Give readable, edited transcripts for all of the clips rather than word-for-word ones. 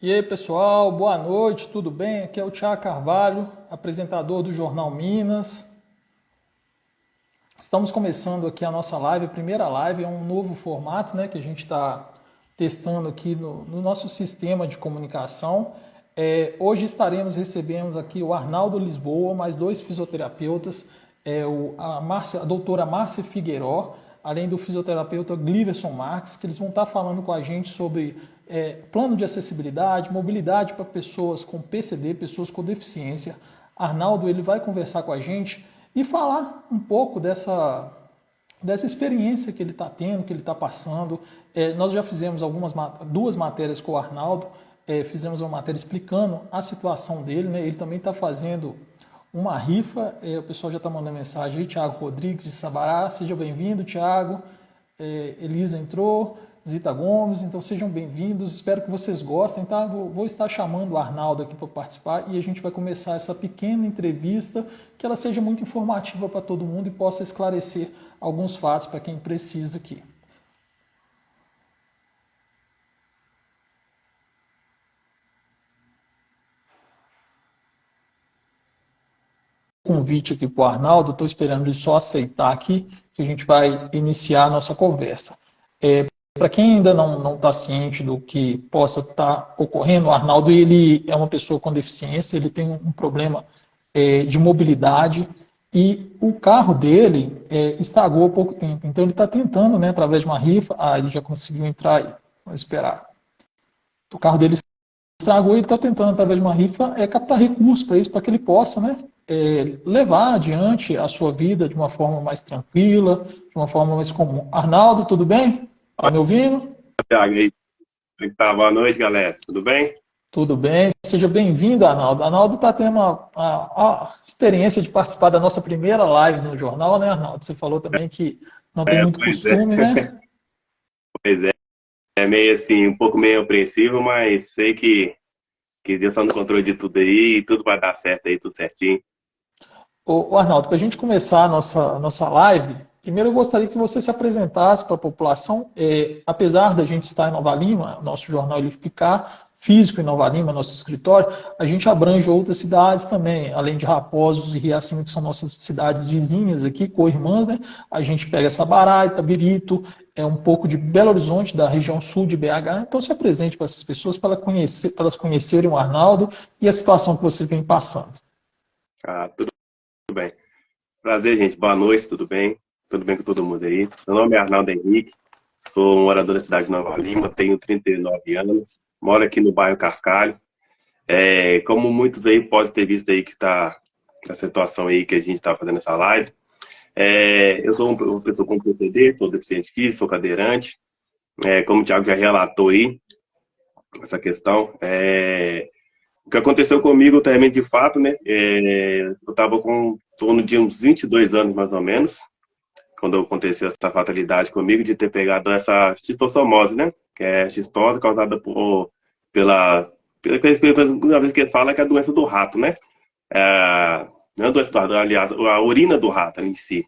E aí, pessoal, boa noite, tudo bem? Aqui é o Thiago Carvalho, apresentador do Jornal Minas. Estamos começando aqui a nossa live, a primeira live, é um novo formato, né, que a gente está testando aqui no nosso sistema de comunicação. Hoje estaremos recebendo aqui o Arnaldo Lisboa, mais dois fisioterapeutas, a doutora Márcia Figueiró, além do fisioterapeuta Gliverson Marques, que eles vão estar falando com a gente sobre plano de acessibilidade, mobilidade para pessoas com PCD, pessoas com deficiência. Arnaldo ele vai conversar com a gente e falar um pouco dessa experiência que ele está tendo, que ele está passando. Nós já fizemos duas matérias com o Arnaldo, fizemos uma matéria explicando a situação dele, né? Ele também está fazendo uma rifa, o pessoal já está mandando mensagem aí, Thiago Rodrigues de Sabará, seja bem-vindo, Thiago. Elisa entrou, Zita Gomes, então sejam bem-vindos, espero que vocês gostem, tá? Vou estar chamando o Arnaldo aqui para participar e a gente vai começar essa pequena entrevista, que ela seja muito informativa para todo mundo e possa esclarecer alguns fatos para quem precisa aqui. Convite aqui para o Arnaldo, estou esperando ele só aceitar aqui, que a gente vai iniciar a nossa conversa. Para quem ainda não está ciente do que possa estar ocorrendo, o Arnaldo ele é uma pessoa com deficiência, ele tem um problema de mobilidade e o carro dele estragou há pouco tempo. Então ele está tentando, né, através de uma rifa, ele já conseguiu entrar aí, vamos esperar. O carro dele estragou e ele está tentando, através de uma rifa, captar recursos para isso, para que ele possa, né, levar adiante a sua vida de uma forma mais tranquila, de uma forma mais comum. Arnaldo, tudo bem? Está me ouvindo? Thiago, aí, boa noite, galera. Tudo bem? Tudo bem, seja bem-vindo, Arnaldo. Arnaldo está tendo a experiência de participar da nossa primeira live no jornal, né, Arnaldo? Você falou também que não tem muito Pois é. costume, né? Pois é. É meio assim, um pouco meio apreensivo, mas sei que Deus está no controle de tudo aí e tudo vai dar certo aí, tudo certinho. Ô, Arnaldo, para a gente começar a nossa live, primeiro eu gostaria que você se apresentasse para a população. Apesar da gente estar em Nova Lima, nosso jornal ele ficar físico em Nova Lima, nosso escritório, a gente abrange outras cidades também, além de Raposos e Riacima, que são nossas cidades vizinhas aqui, co-irmãs, né? A gente pega Sabará, Itabirito, um pouco de Belo Horizonte, da região sul de BH. Então se apresente para essas pessoas, para elas conhecerem o Arnaldo e a situação que você vem passando. Tudo bem. Prazer, gente. Boa noite, tudo bem? Tudo bem com todo mundo aí? Meu nome é Arnaldo Henrique, sou morador da cidade de Nova Lima, tenho 39 anos, moro aqui no bairro Cascalho. Como muitos aí podem ter visto aí que está a situação aí que a gente está fazendo essa live, eu sou uma pessoa com PCD, sou deficiente físico, sou cadeirante. Como o Thiago já relatou aí, essa questão. O que aconteceu comigo também de fato, né? Eu estava com em torno de uns 22 anos, mais ou menos, quando aconteceu essa fatalidade comigo de ter pegado essa xistossomose, né? Que é a xistose causada pela vez que eles falam que é a doença do rato, né? Não é a doença do rato, aliás, a urina do rato em si,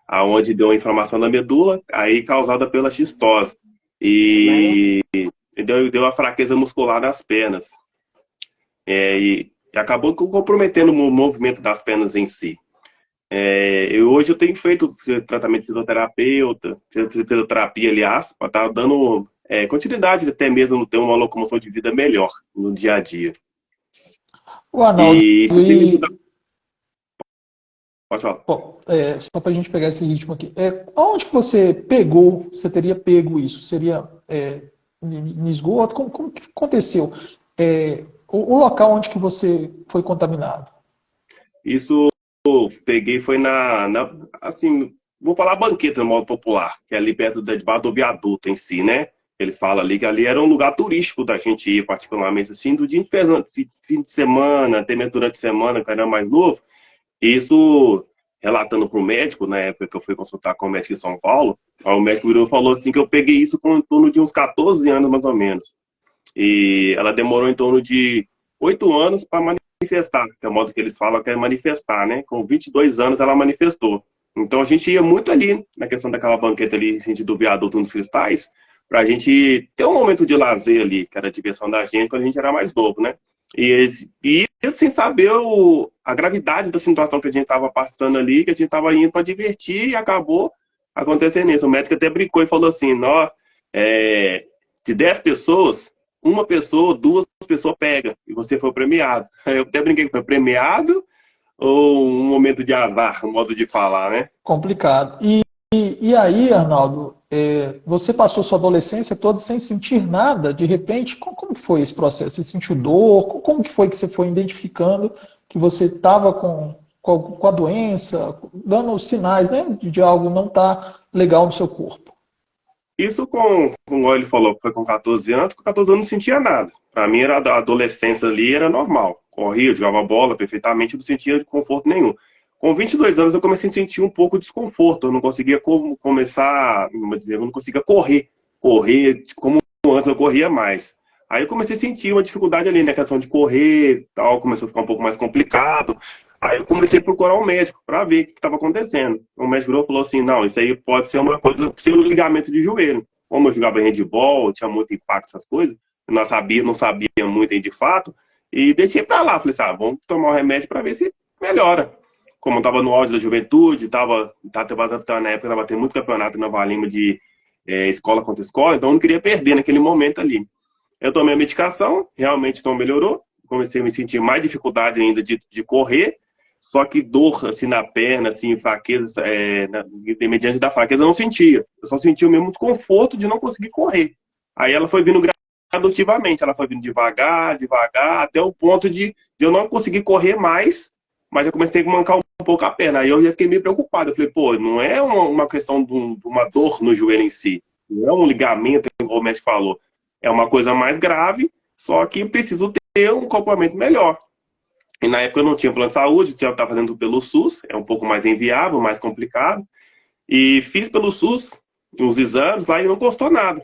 aonde deu uma inflamação na medula, aí causada pela xistose. E deu uma fraqueza muscular nas pernas. E acabou comprometendo o movimento das pernas em si. Hoje eu tenho feito tratamento de fisioterapia, aliás, para estar dando continuidade até mesmo ter uma locomoção de vida melhor no dia a dia. O Arnaldo, E isso tem me ajudado. Pode falar. bom, só para a gente pegar esse ritmo aqui, onde que você teria pego isso? Seria em esgoto? Como que aconteceu? O local onde que você foi contaminado? Isso eu peguei foi assim, vou falar banqueta no modo popular, que é ali perto debaixo do viaduto em si, né? Eles falam ali que ali era um lugar turístico da gente ir, particularmente assim, do dia de fim de semana, até mesmo durante a semana, que era mais novo. Isso, relatando para o médico, na época que eu fui consultar com o médico em São Paulo, o médico virou e falou assim que eu peguei isso com em torno de uns 14 anos, mais ou menos. E ela demorou em torno de 8 anos para manifestar, que é o modo que eles falam que é manifestar, né? Com 22 anos ela manifestou. Então a gente ia muito ali, na questão daquela banqueta ali, em sentido do viaduto nos cristais, pra gente ter um momento de lazer ali, que era a diversão da gente quando a gente era mais novo, né? E sem saber a gravidade da situação que a gente estava passando ali, que a gente estava indo para divertir e acabou acontecendo isso. O médico até brincou e falou assim: Nó, de 10 pessoas, uma pessoa, duas pessoas pega, e você foi premiado. Eu até brinquei que foi premiado ou um momento de azar, um modo de falar, né? Complicado. E aí, Arnaldo, você passou sua adolescência toda sem sentir nada, de repente, como que foi esse processo? Você sentiu dor? Como que foi que você foi identificando que você estava com a doença, dando os sinais, né, de algo não estar legal no seu corpo? Isso como ele falou, que foi com 14 anos, com 14 anos não sentia nada. Para mim, era a adolescência ali era normal. Corria, jogava bola perfeitamente, não sentia conforto nenhum. Com 22 anos, eu comecei a sentir um pouco de desconforto. Eu não conseguia começar, vamos dizer, eu não conseguia correr. Correr como antes eu corria mais. Aí eu comecei a sentir uma dificuldade ali na questão de correr, tal, começou a ficar um pouco mais complicado. Aí eu comecei a procurar um médico para ver o que estava acontecendo. O médico virou e falou assim: não, isso aí pode ser uma coisa, seu ligamento de joelho. Como eu jogava handball, tinha muito impacto, essas coisas, eu não sabia muito aí de fato, e deixei para lá. Falei assim: vamos tomar um remédio para ver se melhora. Como eu estava no auge da juventude, na época estava tendo muito campeonato na Valima de escola contra escola, então eu não queria perder naquele momento ali. Eu tomei a medicação, realmente não melhorou, comecei a me sentir mais dificuldade ainda de correr, só que dor assim na perna, assim, fraqueza, mediante da fraqueza eu não sentia. Eu só sentia o mesmo desconforto de não conseguir correr. Aí ela foi vindo gradativamente, ela foi vindo devagar, devagar, até o ponto de eu não conseguir correr mais, mas eu comecei a mancar um pouco a perna. Aí eu já fiquei meio preocupado. Eu falei, pô, não é uma questão de uma dor no joelho em si, não é um ligamento, como o médico falou. É uma coisa mais grave, só que preciso ter um acompanhamento melhor. E na época eu não tinha plano de saúde, eu estava fazendo pelo SUS, é um pouco mais inviável, mais complicado. E fiz pelo SUS os exames lá e não custou nada.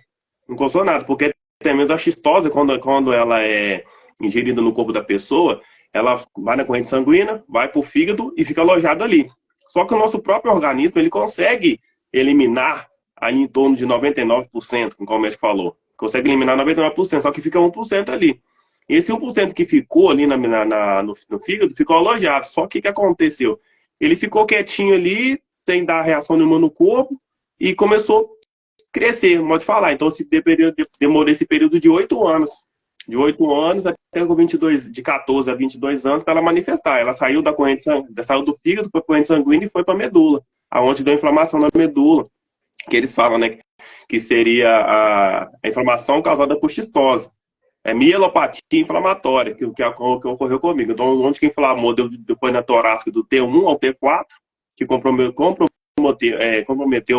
Não custou nada, porque até mesmo a xistose, quando ela é ingerida no corpo da pessoa, ela vai na corrente sanguínea, vai para o fígado e fica alojada ali. Só que o nosso próprio organismo, ele consegue eliminar ali em torno de 99%, como o médico falou. Consegue eliminar 99%, só que fica 1% ali. Esse 1% que ficou ali no fígado ficou alojado. Só que o que aconteceu? Ele ficou quietinho ali, sem dar reação nenhuma no corpo, e começou a crescer, pode falar. Então, demorou esse período de 8 anos. De 8 anos até com 22, de 14 a 22 anos para ela manifestar. Ela saiu da corrente saiu do fígado para a corrente sanguínea e foi para a medula, aonde deu inflamação na medula, que eles falam, né, que seria a inflamação causada por xistose. É mielopatia inflamatória, que ocorreu comigo. Então, onde que inflamou, foi na torácica do T1 ao T4, que comprometeu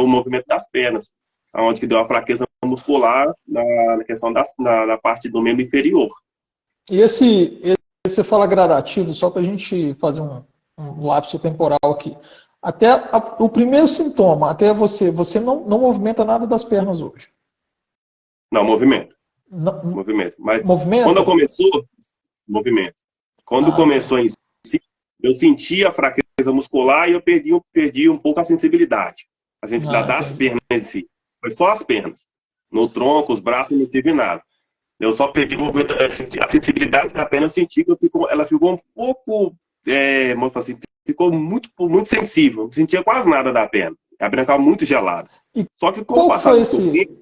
o movimento das pernas, onde que deu a fraqueza muscular na questão na parte do membro inferior. E você fala gradativo, só para a gente fazer um lapso temporal aqui. Até o primeiro sintoma, até você não movimenta nada das pernas hoje. Não, movimento. Não, movimento. Mas movimento? quando começou, movimento. Quando começou em si, eu senti a fraqueza muscular e eu perdi um pouco a sensibilidade. A sensibilidade das pernas em si. Foi só as pernas. No tronco, os braços, não tive nada. Eu só perdi o movimento, a sensibilidade da perna, eu senti que ela ficou um pouco, assim, ficou muito, muito sensível. Não sentia quase nada da perna. A perna estava muito gelada. E só que qual foi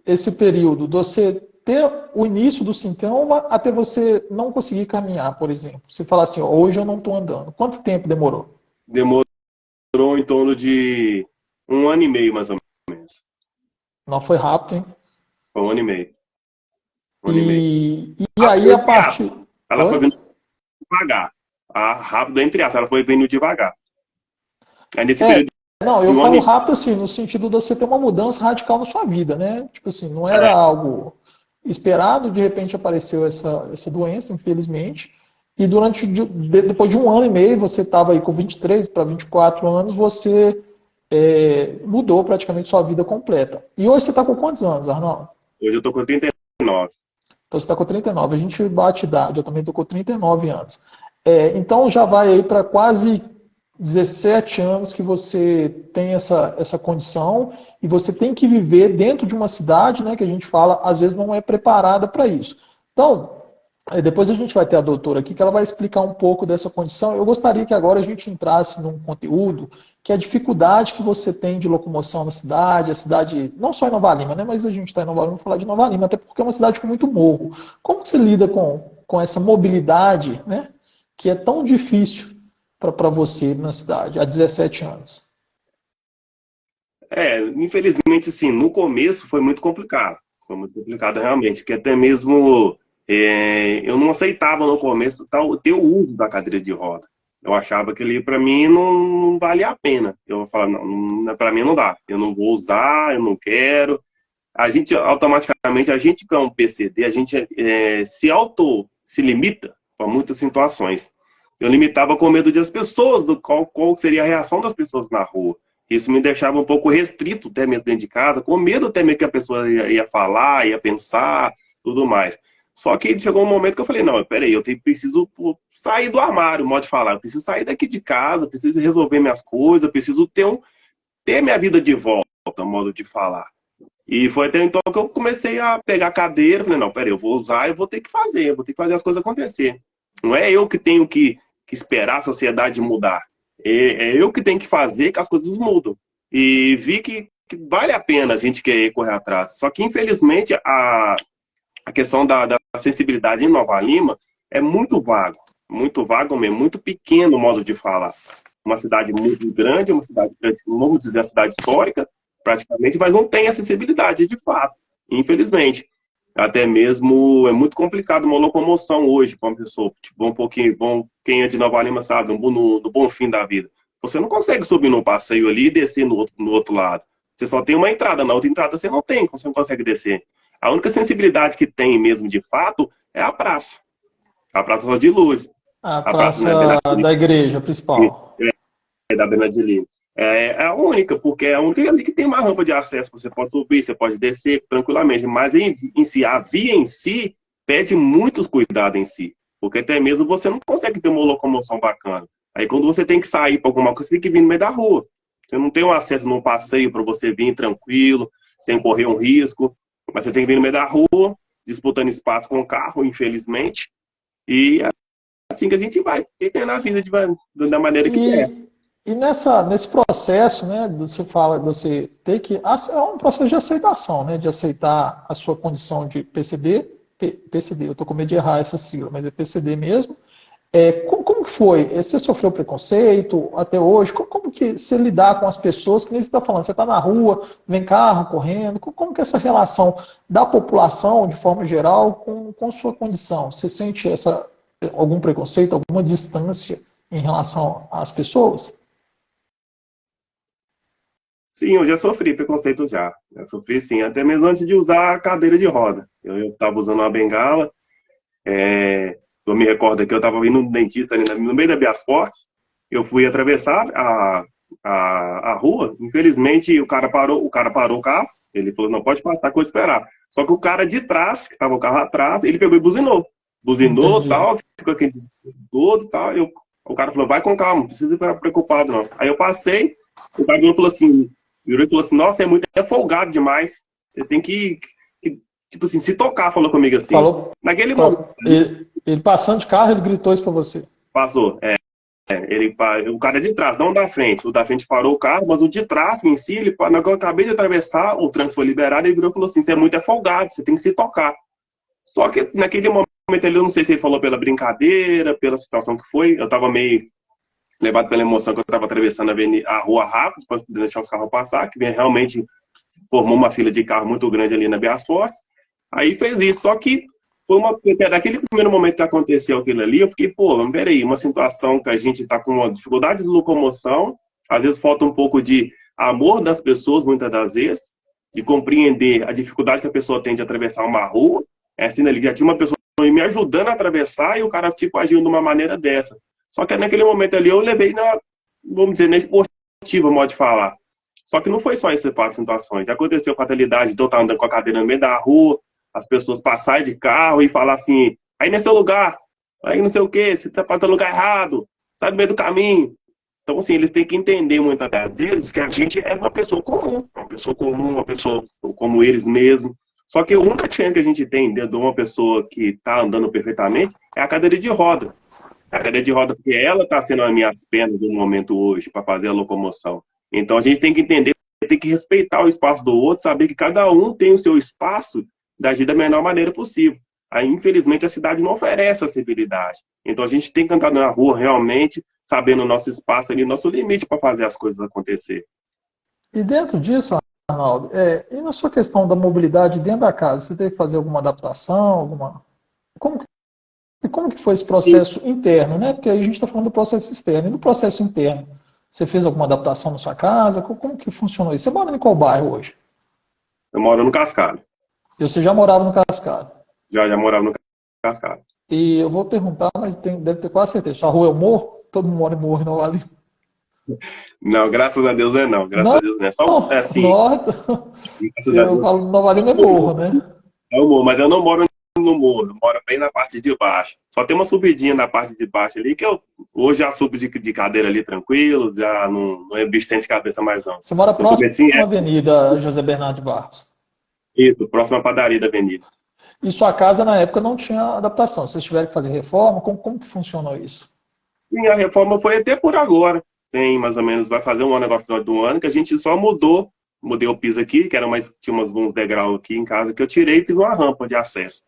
esse período de você ter o início do sintoma até você não conseguir caminhar, por exemplo? Você fala assim, hoje eu não estou andando. Quanto tempo demorou? Demorou em torno de 1 ano e meio, mais ou menos. Não foi rápido, hein? Foi 1 ano e meio. E aí a partir... Ela foi vindo devagar. Rápido entre aspas, ela foi vindo devagar. Aí nesse período... Não, eu falo rápido assim, no sentido de você ter uma mudança radical na sua vida, né? Tipo assim, não era algo esperado, de repente apareceu essa doença, infelizmente, e depois de 1 ano e meio, você estava aí com 23 para 24 anos, você mudou praticamente sua vida completa. E hoje você está com quantos anos, Arnaldo? Hoje eu estou com 39. Então você está com 39, a gente bate idade, eu também estou com 39 anos. Então já vai aí para quase 17 anos que você tem essa condição e você tem que viver dentro de uma cidade, né, que a gente fala, às vezes não é preparada para isso. Então, depois a gente vai ter a doutora aqui que ela vai explicar um pouco dessa condição. Eu gostaria que agora a gente entrasse num conteúdo que é a dificuldade que você tem de locomoção na cidade, a cidade, não só em Nova Lima, né, mas a gente está em Nova Lima, vamos falar de Nova Lima, até porque é uma cidade com muito morro. Como você lida com essa mobilidade, né, que é tão difícil para você na cidade, há 17 anos? Infelizmente, sim, no começo foi muito complicado. Foi muito complicado realmente, porque até mesmo eu não aceitava no começo ter o uso da cadeira de roda. Eu achava que ele, para mim, não valia a pena. Eu falava, não, para mim não dá. Eu não vou usar, eu não quero. A gente, automaticamente, a gente que é um PCD, a gente se limita para muitas situações. Eu limitava com medo de as pessoas, qual seria a reação das pessoas na rua. Isso me deixava um pouco restrito, até mesmo dentro de casa, com medo até mesmo que a pessoa ia falar, ia pensar, tudo mais. Só que chegou um momento que eu falei, não, peraí, preciso sair do armário, modo de falar. Eu preciso sair daqui de casa, preciso resolver minhas coisas, preciso ter minha vida de volta, modo de falar. E foi até então que eu comecei a pegar a cadeira, falei, não, peraí, eu vou usar, eu vou ter que fazer, eu vou ter que fazer as coisas acontecer. Não é eu que tenho que esperar a sociedade mudar. É eu que tenho que fazer que as coisas mudam. E vi que vale a pena a gente querer correr atrás. Só que, infelizmente, a questão da sensibilidade em Nova Lima é muito vago mesmo, muito pequeno o modo de falar. Uma cidade muito grande, uma cidade, vamos dizer, a cidade histórica, praticamente, mas não tem acessibilidade de fato, infelizmente. Até mesmo é muito complicado uma locomoção hoje para uma pessoa, tipo, quem é de Nova Lima sabe, no bom fim da vida. Você não consegue subir num passeio ali e descer no outro lado. Você só tem uma entrada, na outra entrada você não tem, você não consegue descer. A única sensibilidade que tem mesmo de fato é a Praça de Luz. A A praça, praça né, da igreja principal. da Bernardo de Lima. É a única, porque é a única ali que tem uma rampa de acesso. Você pode subir, você pode descer tranquilamente. Mas em si, a via em si pede muito cuidado em si. Porque até mesmo você não consegue ter uma locomoção bacana. Aí quando você tem que sair para alguma coisa, você tem que vir no meio da rua. Você não tem um acesso num passeio para você vir tranquilo, sem correr um risco. Mas você tem que vir no meio da rua, disputando espaço com o carro, infelizmente. E é assim que a gente vai vivendo a vida da maneira que quer. E nesse processo, né, você fala, você tem que. É um processo de aceitação, né? De aceitar a sua condição de PCD. PCD, eu estou com medo de errar essa sigla, mas é PCD mesmo. Como que foi? Você sofreu preconceito até hoje? Como que você lidar com as pessoas, que nem você está falando, você está na rua, vem carro correndo, como que é essa relação da população, de forma geral, com sua condição? Você sente algum preconceito, alguma distância em relação às pessoas? Sim, eu já sofri preconceito já. Já sofri sim, até mesmo antes de usar a cadeira de roda. Eu estava usando uma bengala. Eu me recordo que eu estava indo no dentista ali no meio da Bias Fortes. Eu fui atravessar a rua. Infelizmente, o cara parou o carro. Ele falou, não, pode passar que eu vou esperar. Só que o cara de trás, que estava o carro atrás, ele pegou e buzinou. Buzinou, Entendi. tal, ficou aquele desespero todo, tal. O cara falou, vai com calma, não precisa ficar preocupado, não. Aí eu passei, o cara virou e falou assim, nossa, é muito folgado demais. Você tem tipo assim, se tocar, falou comigo assim. Falou, Naquele momento, ele passando de carro, ele gritou isso para você. passou. O cara de trás, não o da frente. O da frente parou o carro, mas o de trás, em si, na hora que eu acabei de atravessar, o trânsito foi liberado, ele virou e falou assim, você é muito folgado, você tem que se tocar. Só que naquele momento ali, eu não sei se ele falou pela brincadeira, pela situação que foi, eu tava meio levado pela emoção que eu tava atravessando a rua rápido, para deixar os carros passar, que realmente formou uma fila de carro muito grande ali na Bias Fortes. Aí fez isso, só que naquele primeiro momento que aconteceu aquilo ali, eu fiquei, pô, peraí, uma situação que a gente tá com uma dificuldade de locomoção, às vezes falta um pouco de amor das pessoas, muitas das vezes, de compreender a dificuldade que a pessoa tem de atravessar uma rua, assim, ali, já tinha uma pessoa me ajudando a atravessar e o cara, tipo, agiu de uma maneira dessa. Só que naquele momento ali eu levei vamos dizer, na esportiva, modo de falar. Só que não foi só esse fato de situações. Já aconteceu fatalidade de eu estar andando com a cadeira no meio da rua, as pessoas passarem de carro e falar assim, aí não é seu lugar, aí não sei o quê, você está no lugar errado, sai do meio do caminho. Então, assim, eles têm que entender muitas das vezes que a gente é uma pessoa comum, uma pessoa como eles mesmos. Só que a única chance que a gente tem dentro de uma pessoa que está andando perfeitamente é a cadeira de roda. A cadeira de roda, porque ela está sendo as minhas pernas no momento hoje para fazer a locomoção. Então, a gente tem que entender, tem que respeitar o espaço do outro, saber que cada um tem o seu espaço de agir da melhor maneira possível. Aí, infelizmente, a cidade não oferece acessibilidade. Então, a gente tem que andar na rua realmente, sabendo o nosso espaço ali, nosso limite para fazer as coisas acontecer. E dentro disso, Arnaldo, e na sua questão da mobilidade dentro da casa, você teve que fazer alguma adaptação, como que foi esse processo interno, né? Porque aí a gente está falando do processo externo. E no processo interno, você fez alguma adaptação na sua casa? Como que funcionou isso? Você mora em qual bairro hoje? Eu moro no Cascalho. E você já morava no Cascalho? Já morava no Cascalho. E eu vou perguntar, mas deve ter quase certeza. Sua rua é o Morro? Todo mundo mora em Morro, não vale? Não, graças a Deus não. Graças a Deus não. É só assim. Eu falo Nova Lima é morro, né? É o morro, mas eu não moro no morro, eu moro bem na parte de baixo. Só tem uma subidinha na parte de baixo ali, que eu hoje já subo de cadeira ali tranquilo, já não é bicho de cabeça mais não. Você mora próximo à Avenida José Bernardo de Barros? Isso, próxima à padaria da avenida. E sua casa na época não tinha adaptação, vocês tiveram que fazer reforma? Como que funcionou isso? Sim, a reforma foi até por agora. Tem mais ou menos, vai fazer um ano agora, final do ano, que a gente só mudei o piso aqui, que tinha uns degraus aqui em casa, que eu tirei e fiz uma rampa de acesso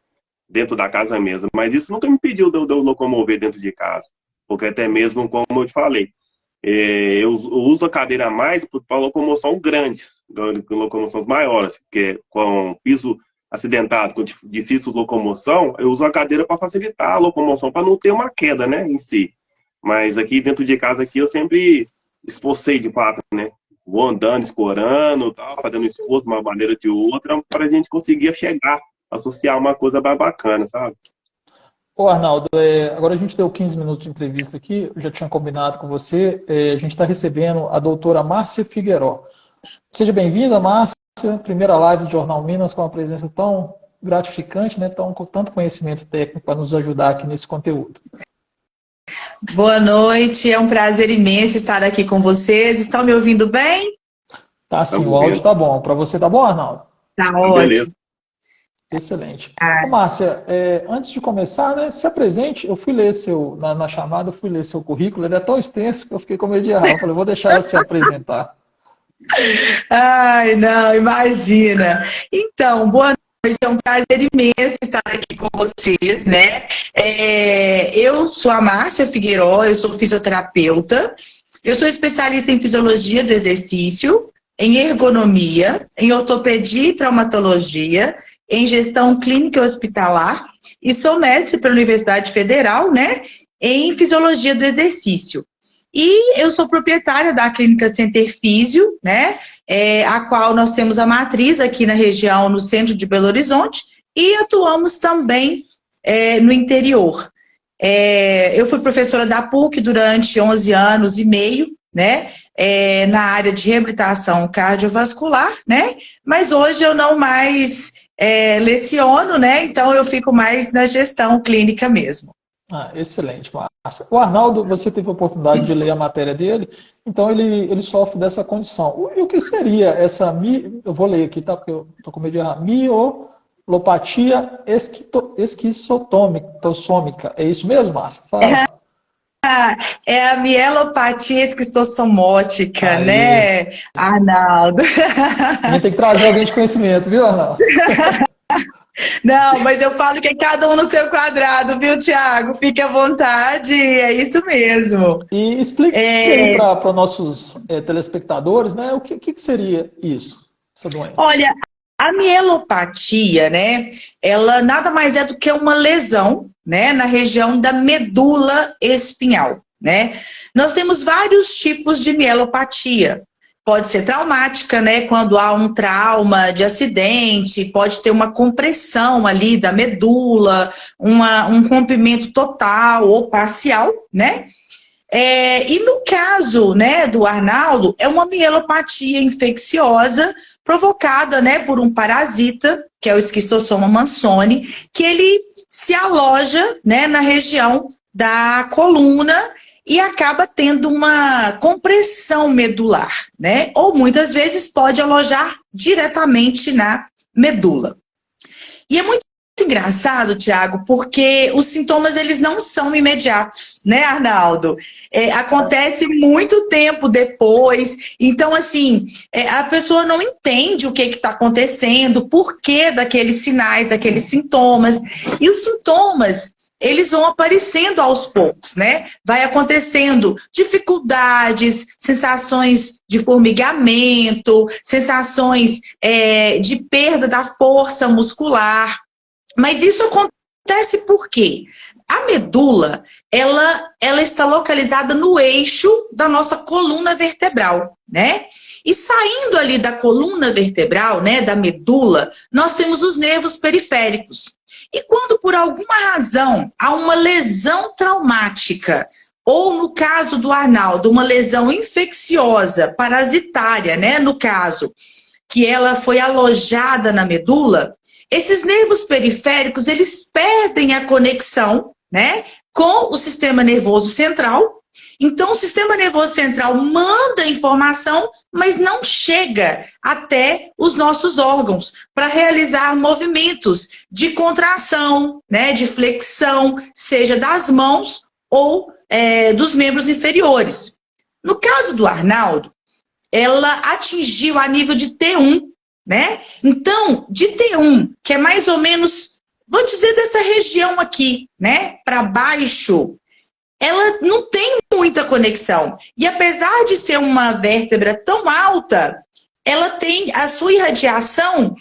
dentro da casa mesmo. Mas isso nunca me impediu de eu locomover dentro de casa, porque até mesmo, como eu te falei, eu uso a cadeira mais para locomoção grandes, locomoções maiores, porque com piso acidentado, com difícil locomoção, eu uso a cadeira para facilitar a locomoção, para não ter uma queda, né, em si. Mas aqui dentro de casa aqui eu sempre esforcei de fato, né? Vou andando, escorando, tal, fazendo esforço de uma maneira ou de outra, para a gente conseguir chegar, associar uma coisa mais bacana, sabe? Ô Arnaldo, agora a gente deu 15 minutos de entrevista aqui, eu já tinha combinado com você, a gente está recebendo a doutora Márcia Figueiró. Seja bem-vinda, Márcia, primeira live do Jornal Minas com uma presença tão gratificante, né? Com tanto conhecimento técnico para nos ajudar aqui nesse conteúdo. Boa noite, é um prazer imenso estar aqui com vocês. Estão me ouvindo bem? Tá sim, o áudio tá bom. Para você tá bom, Arnaldo? Tá ótimo. Beleza. Excelente. Ô, Márcia, antes de começar, né, se apresente. Eu fui ler na chamada, eu fui ler seu currículo, ele é tão extenso que eu fiquei com medo de errar. Eu falei, vou deixar você apresentar. Ai, não, imagina. Então, boa noite. É um prazer imenso estar aqui com vocês, né? Eu sou a Márcia Figueiró, eu sou fisioterapeuta, eu sou especialista em fisiologia do exercício, em ergonomia, em ortopedia e traumatologia, em gestão clínica e hospitalar e sou mestre pela Universidade Federal, né? Em fisiologia do exercício. E eu sou proprietária da Clínica Center Físio, né? A qual nós temos a matriz aqui na região, no centro de Belo Horizonte, e atuamos também no interior. Eu fui professora da PUC durante 11 anos e meio, né? Na área de reabilitação cardiovascular, né? Mas hoje eu não mais leciono, né? Então eu fico mais na gestão clínica mesmo. Excelente, Márcia. O Arnaldo, você teve a oportunidade de ler a matéria dele, então ele sofre dessa condição. E o que seria essa, eu vou ler aqui, tá? Porque eu estou com medo de errar, mielopatia esquistossômica. É isso mesmo, Márcia? Fala. É a mielopatia esquistossomótica, né, Arnaldo? A gente tem que trazer alguém de conhecimento, viu, Arnaldo? Não, mas eu falo que é cada um no seu quadrado, viu, Thiago? Fique à vontade, é isso mesmo. E explique aí para nossos telespectadores, né, o que seria isso, essa doença? Olha, a mielopatia, né, ela nada mais é do que uma lesão, né, na região da medula espinhal, né? Nós temos vários tipos de mielopatia. Pode ser traumática, né? Quando há um trauma de acidente, pode ter uma compressão ali da medula, um rompimento total ou parcial, né? E no caso, né, do Arnaldo, é uma mielopatia infecciosa provocada, né, por um parasita, que é o esquistossoma mansoni, que ele se aloja, né, na região da coluna e acaba tendo uma compressão medular, né? Ou muitas vezes pode alojar diretamente na medula. E é muito engraçado, Tiago, porque os sintomas eles não são imediatos, né, Arnaldo? Acontece muito tempo depois, então assim, a pessoa não entende o que está acontecendo, por que daqueles sinais, daqueles sintomas, e os sintomas eles vão aparecendo aos poucos, né? Vai acontecendo dificuldades, sensações de formigamento, sensações de perda da força muscular. Mas isso acontece por quê? A medula, ela está localizada no eixo da nossa coluna vertebral, né? E saindo ali da coluna vertebral, né, da medula, nós temos os nervos periféricos. E quando por alguma razão há uma lesão traumática, ou no caso do Arnaldo, uma lesão infecciosa, parasitária, né, no caso, que ela foi alojada na medula, esses nervos periféricos, eles perdem a conexão, né, com o sistema nervoso central. Então, o sistema nervoso central manda informação, mas não chega até os nossos órgãos para realizar movimentos de contração, né, de flexão, seja das mãos ou dos membros inferiores. No caso do Arnaldo, ela atingiu a nível de T1, né? Então, de T1, que é mais ou menos, vou dizer dessa região aqui, né, para baixo, ela não tem muita conexão. E apesar de ser uma vértebra tão alta, ela tem a sua irradiação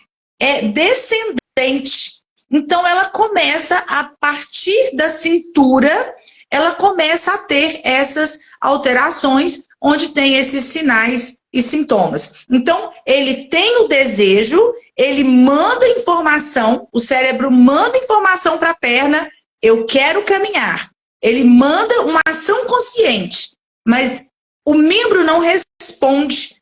descendente. Então, ela começa, a partir da cintura, ela começa a ter essas alterações, onde tem esses sinais e sintomas. Então, ele tem o desejo, ele manda informação, o cérebro manda informação para a perna, eu quero caminhar. Ele manda uma ação consciente, mas o membro não responde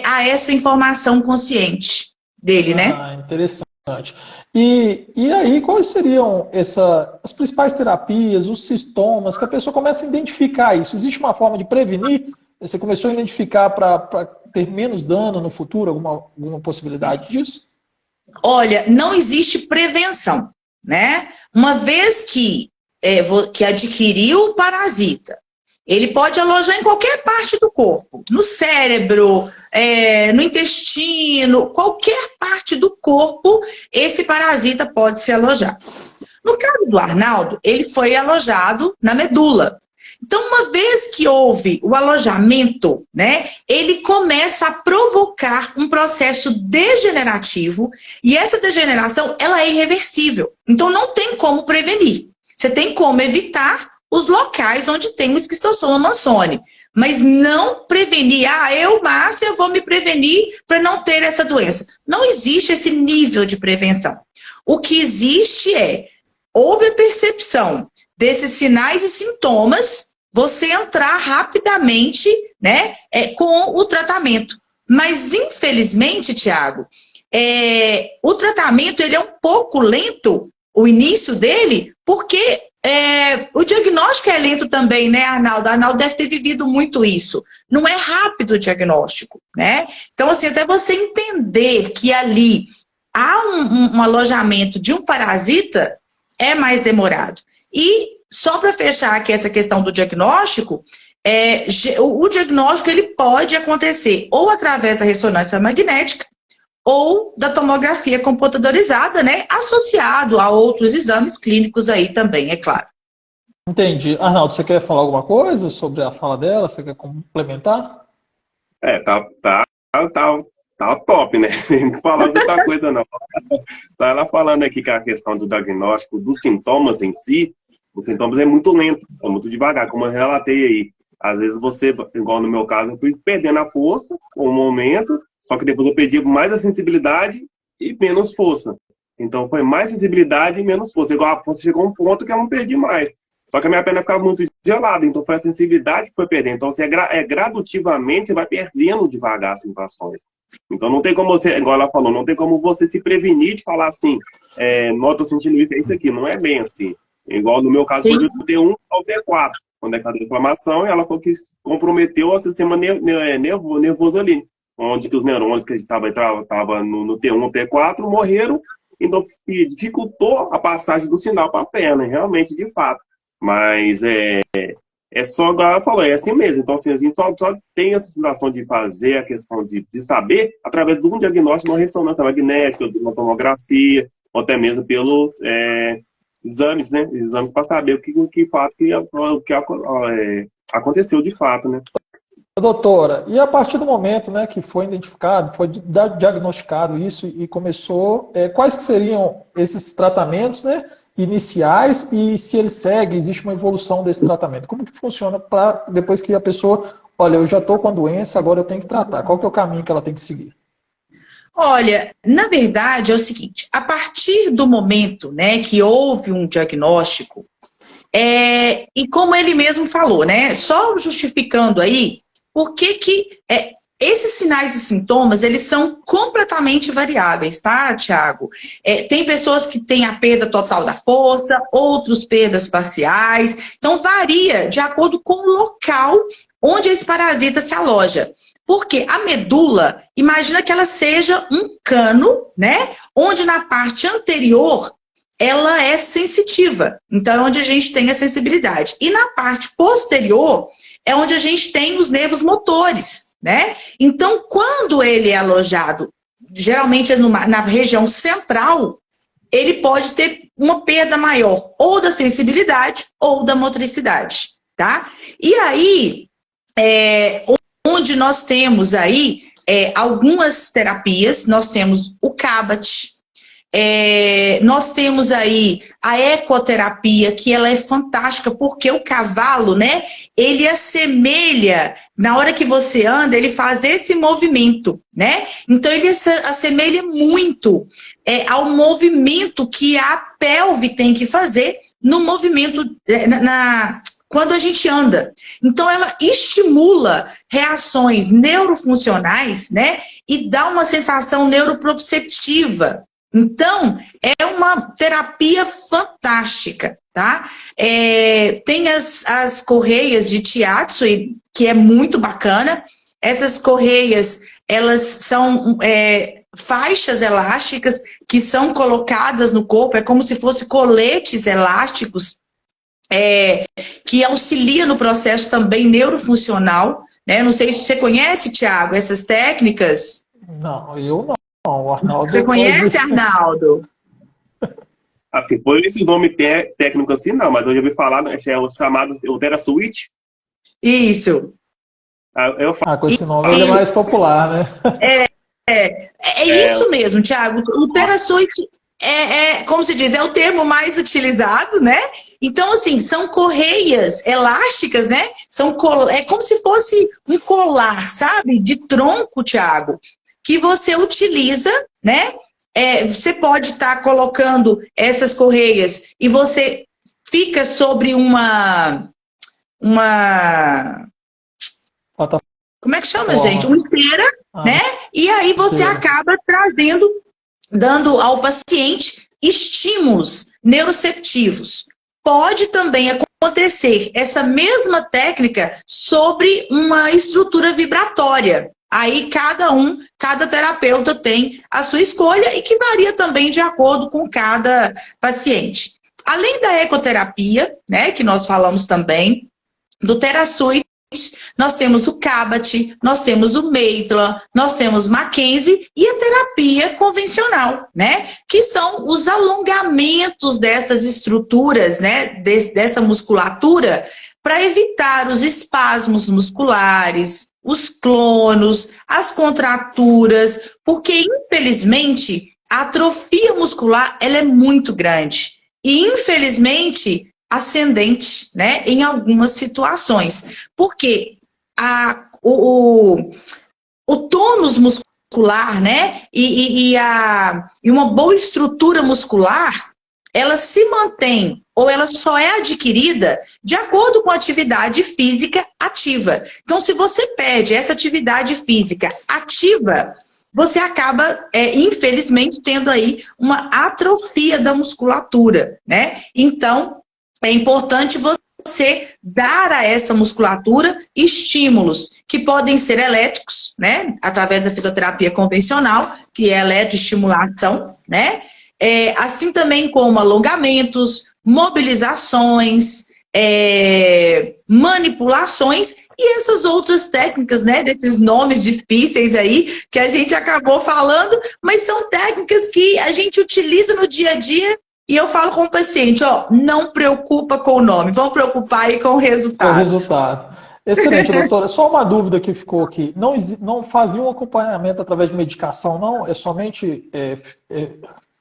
a essa informação consciente dele, né? Ah, interessante. E aí, quais seriam as principais terapias, os sintomas, que a pessoa começa a identificar isso? Existe uma forma de prevenir? Você começou a identificar para ter menos dano no futuro? Alguma possibilidade disso? Olha, não existe prevenção, né? Uma vez que adquiriu o parasita, ele pode alojar em qualquer parte do corpo, no cérebro, no intestino, qualquer parte do corpo, esse parasita pode se alojar. No caso do Arnaldo, ele foi alojado na medula. Então, uma vez que houve o alojamento, né, ele começa a provocar um processo degenerativo, e essa degeneração, ela é irreversível. Então, não tem como prevenir. Você tem como evitar os locais onde tem o esquistossoma mansoni, mas não prevenir. Eu, Márcia, vou me prevenir para não ter essa doença. Não existe esse nível de prevenção. O que existe houve a percepção desses sinais e sintomas, você entrar rapidamente, né, com o tratamento. Mas, infelizmente, Tiago, o tratamento ele é um pouco lento, o início dele, porque o diagnóstico é lento também, né, Arnaldo? Arnaldo deve ter vivido muito isso. Não é rápido o diagnóstico, né? Então, assim, até você entender que ali há um alojamento de um parasita, é mais demorado. E só para fechar aqui essa questão do diagnóstico, o diagnóstico ele pode acontecer ou através da ressonância magnética ou da tomografia computadorizada, né? Associado a outros exames clínicos aí também, é claro. Entendi. Arnaldo, você quer falar alguma coisa sobre a fala dela? Você quer complementar? Tá top, né? Não tem que falar muita coisa, não. Só ela falando aqui que a questão do diagnóstico dos sintomas em si, os sintomas é muito lento, é muito devagar, como eu relatei aí. Às vezes você, igual no meu caso, eu fui perdendo a força com o momento, só que depois eu perdi mais a sensibilidade e menos força. Então foi mais sensibilidade e menos força. Igual a força chegou a um ponto que eu não perdi mais. Só que a minha perna ficava muito gelada, então foi a sensibilidade que foi perdendo. Então, gradativamente, você vai perdendo devagar as sensações. Então, não tem como você, igual ela falou, não tem como você se prevenir de falar assim, não, eu tô sentindo isso, é isso aqui. Não é bem assim. Igual no meu caso, foi do T1 ao T4. com decada de inflamação, e ela falou que comprometeu o sistema nervoso ali, onde que os neurônios que estavam no T1, T4 morreram, então dificultou a passagem do sinal para a perna, realmente, de fato. Mas é só, igual ela falou, é assim mesmo. Então, assim, a gente só tem essa sensação de fazer a questão de saber através de um diagnóstico, uma ressonância magnética, de uma tomografia, ou até mesmo pelos exames, né? Exames para saber o que aconteceu de fato, né? Doutora, e a partir do momento, né, que foi identificado, foi diagnosticado isso e começou, quais que seriam esses tratamentos, né, iniciais, e se ele segue, existe uma evolução desse tratamento? Como que funciona para depois que a pessoa, olha, eu já estou com a doença, agora eu tenho que tratar? Qual que é o caminho que ela tem que seguir? Olha, na verdade é o seguinte, a partir do momento, né, que houve um diagnóstico, e como ele mesmo falou, né, só justificando aí, por que esses sinais e sintomas, eles são completamente variáveis, tá, Tiago? Tem pessoas que têm a perda total da força, outros perdas parciais. Então, varia de acordo com o local onde esse parasita se aloja. Porque a medula, imagina que ela seja um cano, né? Onde na parte anterior ela é sensitiva. Então, é onde a gente tem a sensibilidade. E na parte posterior é onde a gente tem os nervos motores, né? Então, quando ele é alojado, geralmente na região central, ele pode ter uma perda maior, ou da sensibilidade, ou da motricidade, tá? E aí, onde nós temos aí algumas terapias, nós temos o CABAT, nós temos aí a ecoterapia, que ela é fantástica, porque o cavalo, né, ele assemelha, na hora que você anda, ele faz esse movimento, né? Então, ele assemelha muito ao movimento que a pelve tem que fazer no movimento, quando a gente anda. Então, ela estimula reações neurofuncionais, né, e dá uma sensação neuroproprioceptiva. Então, é uma terapia fantástica, tá? Tem as correias de Shiatsu, que é muito bacana. Essas correias, elas são faixas elásticas que são colocadas no corpo, é como se fossem coletes elásticos, que auxilia no processo também neurofuncional, né? Não sei se você conhece, Tiago, essas técnicas. Não, eu não. O Arnaldo. Você conhece, Arnaldo? Assim, por esse nome técnico assim, não, mas eu já ouvi falar, é o chamado TheraSwitch. Isso. Com esse nome ele é mais popular, né? Isso mesmo, Tiago. O TheraSwitch como se diz, é o termo mais utilizado, né? Então, assim, são correias elásticas, né? É como se fosse um colar, sabe? De tronco, Tiago, que você utiliza, né? Você pode estar colocando essas correias e você fica sobre uma como é que chama, gente? Uma esteira, né? E aí você acaba dando ao paciente estímulos neuroceptivos. Pode também acontecer essa mesma técnica sobre uma estrutura vibratória. Aí cada terapeuta tem a sua escolha e que varia também de acordo com cada paciente. Além da ecoterapia, né, que nós falamos também, do TheraSwitch, nós temos o CABAT, nós temos o Maitland, nós temos Mackenzie e a terapia convencional, né? Que são os alongamentos dessas estruturas, né? Dessa musculatura, para evitar os espasmos musculares, os clonos, as contraturas, porque, infelizmente, a atrofia muscular ela é muito grande. E, infelizmente, ascendente, né, em algumas situações. Porque o tônus muscular, né, e uma boa estrutura muscular, ela se mantém ou ela só é adquirida de acordo com a atividade física ativa. Então, se você perde essa atividade física ativa, você acaba, infelizmente, tendo aí uma atrofia da musculatura, né? Então, é importante você você dar a essa musculatura estímulos que podem ser elétricos, né? Através da fisioterapia convencional, que é eletroestimulação, né? Assim também como alongamentos, mobilizações, manipulações e essas outras técnicas, né, desses nomes difíceis aí que a gente acabou falando, mas são técnicas que a gente utiliza no dia a dia e eu falo com o paciente, ó, não preocupa com o nome, vamos preocupar aí com o resultado. Com o resultado. Excelente, doutora. Só uma dúvida que ficou aqui. Não faz nenhum acompanhamento através de medicação, não? É somente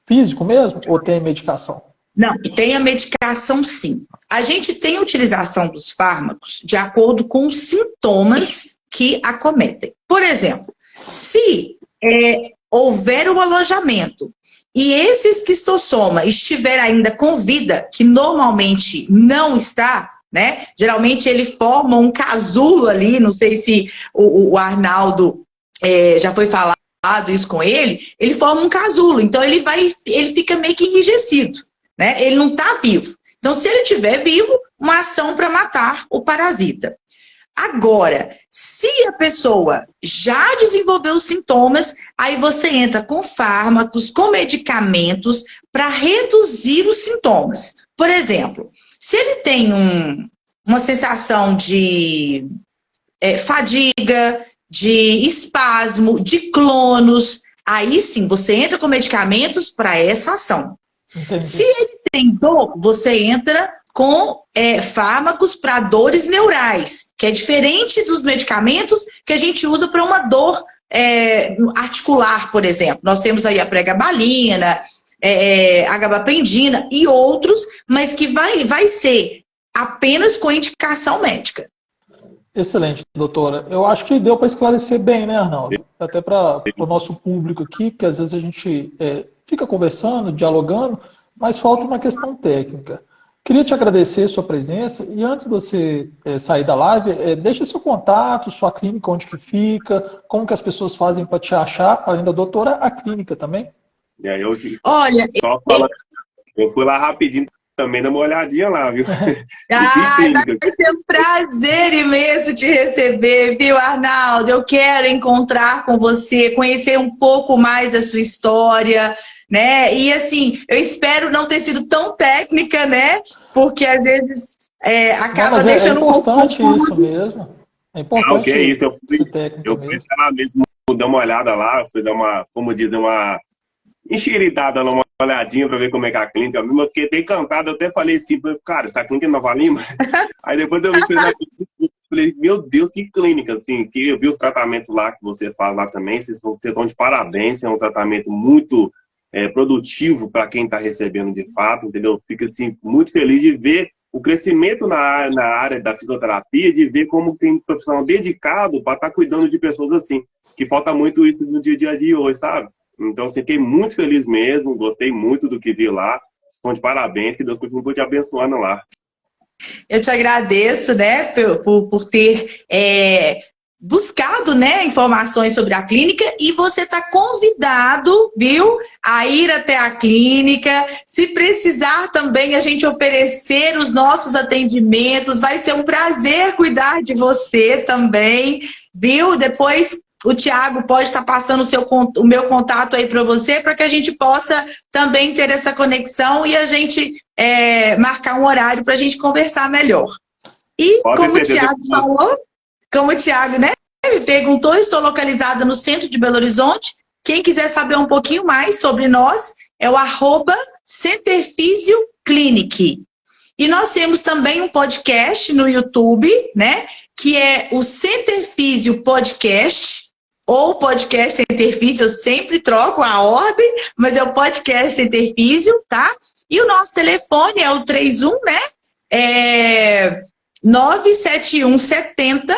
físico mesmo ou tem medicação? Não, tem a medicação sim. A gente tem a utilização dos fármacos de acordo com os sintomas que acometem. Por exemplo, se houver o alojamento e esse esquistossoma estiver ainda com vida, que normalmente não está, né? Geralmente ele forma um casulo ali, não sei se o Arnaldo já foi falado isso com ele forma um casulo, então ele fica meio que enrijecido. Né? Ele não está vivo. Então, se ele estiver vivo, uma ação para matar o parasita. Agora, se a pessoa já desenvolveu os sintomas, aí você entra com fármacos, com medicamentos para reduzir os sintomas. Por exemplo, se ele tem uma sensação de fadiga, de espasmo, de clonos, aí sim, você entra com medicamentos para essa ação. Entendi. Se ele tem dor, você entra com fármacos para dores neurais, que é diferente dos medicamentos que a gente usa para uma dor articular, por exemplo. Nós temos aí a pregabalina, a gabapendina e outros, mas que vai ser apenas com indicação médica. Excelente, doutora. Eu acho que deu para esclarecer bem, né, Arnaldo? Até para o nosso público aqui, porque às vezes a gente fica conversando, dialogando, mas falta uma questão técnica. Queria te agradecer a sua presença e antes de você sair da live, deixa seu contato, sua clínica, onde que fica, como que as pessoas fazem para te achar, além da doutora, a clínica também. Olha, eu fui lá rapidinho também, dá uma olhadinha lá, viu? Vai ser um prazer imenso te receber, viu, Arnaldo? Eu quero encontrar com você, conhecer um pouco mais da sua história, né? E assim, eu espero não ter sido tão técnica, né? Porque às vezes acaba deixando um pouco confuso. É importante isso mesmo. É importante isso. Eu fui lá mesmo, dar uma olhada lá, fui dar uma, como dizem, uma enxeridada, uma olhadinha para ver como é que é a clínica. Eu fiquei até encantado, eu até falei assim, cara, essa clínica é Nova Lima? Aí depois eu falei, meu Deus, que clínica, assim, que eu vi os tratamentos lá que você faz lá também, vocês estão de parabéns, é um tratamento muito produtivo para quem está recebendo de fato, entendeu? Fico assim, muito feliz de ver o crescimento na área da fisioterapia, de ver como tem um profissional dedicado para estar cuidando de pessoas assim, que falta muito isso no dia a dia de hoje, sabe? Então, assim, fiquei muito feliz mesmo, gostei muito do que vi lá, estão de parabéns, que Deus continue te abençoando lá. Eu te agradeço, né, por ter buscado, né, informações sobre a clínica e você está convidado, viu, a ir até a clínica. Se precisar também a gente oferecer os nossos atendimentos, vai ser um prazer cuidar de você também, viu? Depois o Thiago pode estar passando o meu contato aí para você, para que a gente possa também ter essa conexão e a gente marcar um horário para a gente conversar melhor. E como o Thiago falou, como o Thiago, né, me perguntou, estou localizada no centro de Belo Horizonte. Quem quiser saber um pouquinho mais sobre nós, é o @CenterFísio-Clinic. E nós temos também um podcast no YouTube, né, que é o Centerfísio Podcast, ou podcast Centerfísio, eu sempre troco a ordem, mas é o podcast Centerfísio, tá? E o nosso telefone é o 31, né? 971 70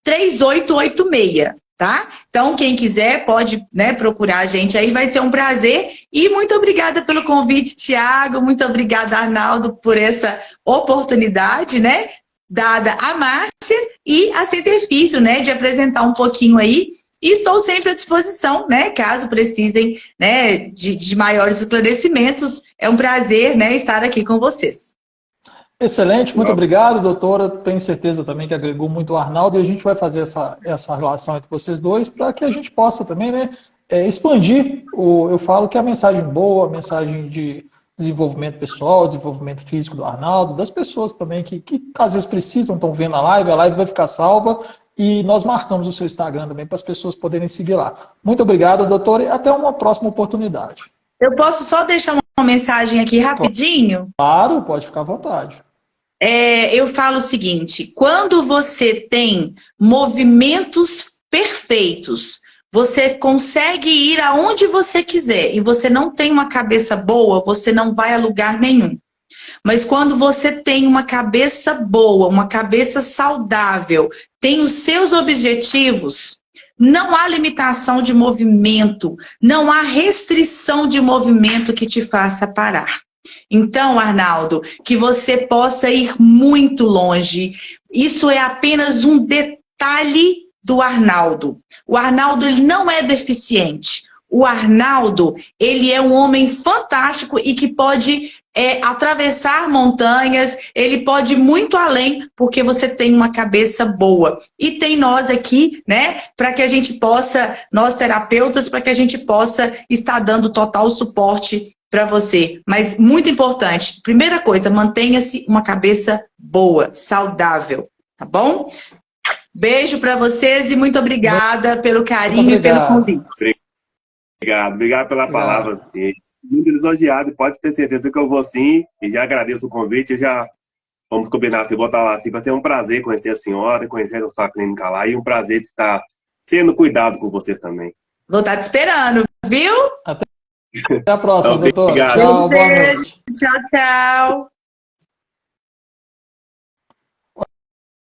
3886, tá? Então, quem quiser pode, né, procurar a gente aí, vai ser um prazer. E muito obrigada pelo convite, Thiago, muito obrigada, Arnaldo, por essa oportunidade, né, dada a Márcia e a Centerfísio, né, de apresentar um pouquinho aí. E estou sempre à disposição, né, caso precisem, né, de maiores esclarecimentos. É um prazer, né, estar aqui com vocês. Excelente, muito obrigado, doutora. Tenho certeza também que agregou muito o Arnaldo e a gente vai fazer essa relação entre vocês dois para que a gente possa também, né, expandir. Eu falo que a mensagem boa, a mensagem de desenvolvimento pessoal, desenvolvimento físico do Arnaldo, das pessoas também que às vezes precisam, estão vendo a live vai ficar salva e nós marcamos o seu Instagram também para as pessoas poderem seguir lá. Muito obrigado, doutora, e até uma próxima oportunidade. Eu posso só deixar uma mensagem aqui rapidinho? Claro, pode ficar à vontade. Eu falo o seguinte, quando você tem movimentos perfeitos, você consegue ir aonde você quiser e você não tem uma cabeça boa, você não vai a lugar nenhum. Mas quando você tem uma cabeça boa, uma cabeça saudável, tem os seus objetivos, não há limitação de movimento, não há restrição de movimento que te faça parar. Então, Arnaldo, que você possa ir muito longe. Isso é apenas um detalhe do Arnaldo. O Arnaldo ele não é deficiente. O Arnaldo, ele é um homem fantástico e que pode atravessar montanhas, ele pode ir muito além, porque você tem uma cabeça boa. E tem nós aqui, né, para que a gente possa, nós terapeutas, para que a gente possa estar dando total suporte para você. Mas muito importante, primeira coisa, mantenha-se uma cabeça boa, saudável, tá bom? Beijo para vocês e muito obrigada pelo carinho e pelo convite. Obrigado pela palavra. Muito lisonjeado, pode ter certeza que eu vou sim, e já agradeço o convite, vamos combinar assim, vou estar lá assim, vai ser um prazer conhecer a senhora, conhecer a sua clínica lá, e um prazer de estar sendo cuidado com vocês também. Vou estar te esperando, viu? Até a próxima, doutora. Obrigado. Tchau, boa noite. Tchau, tchau.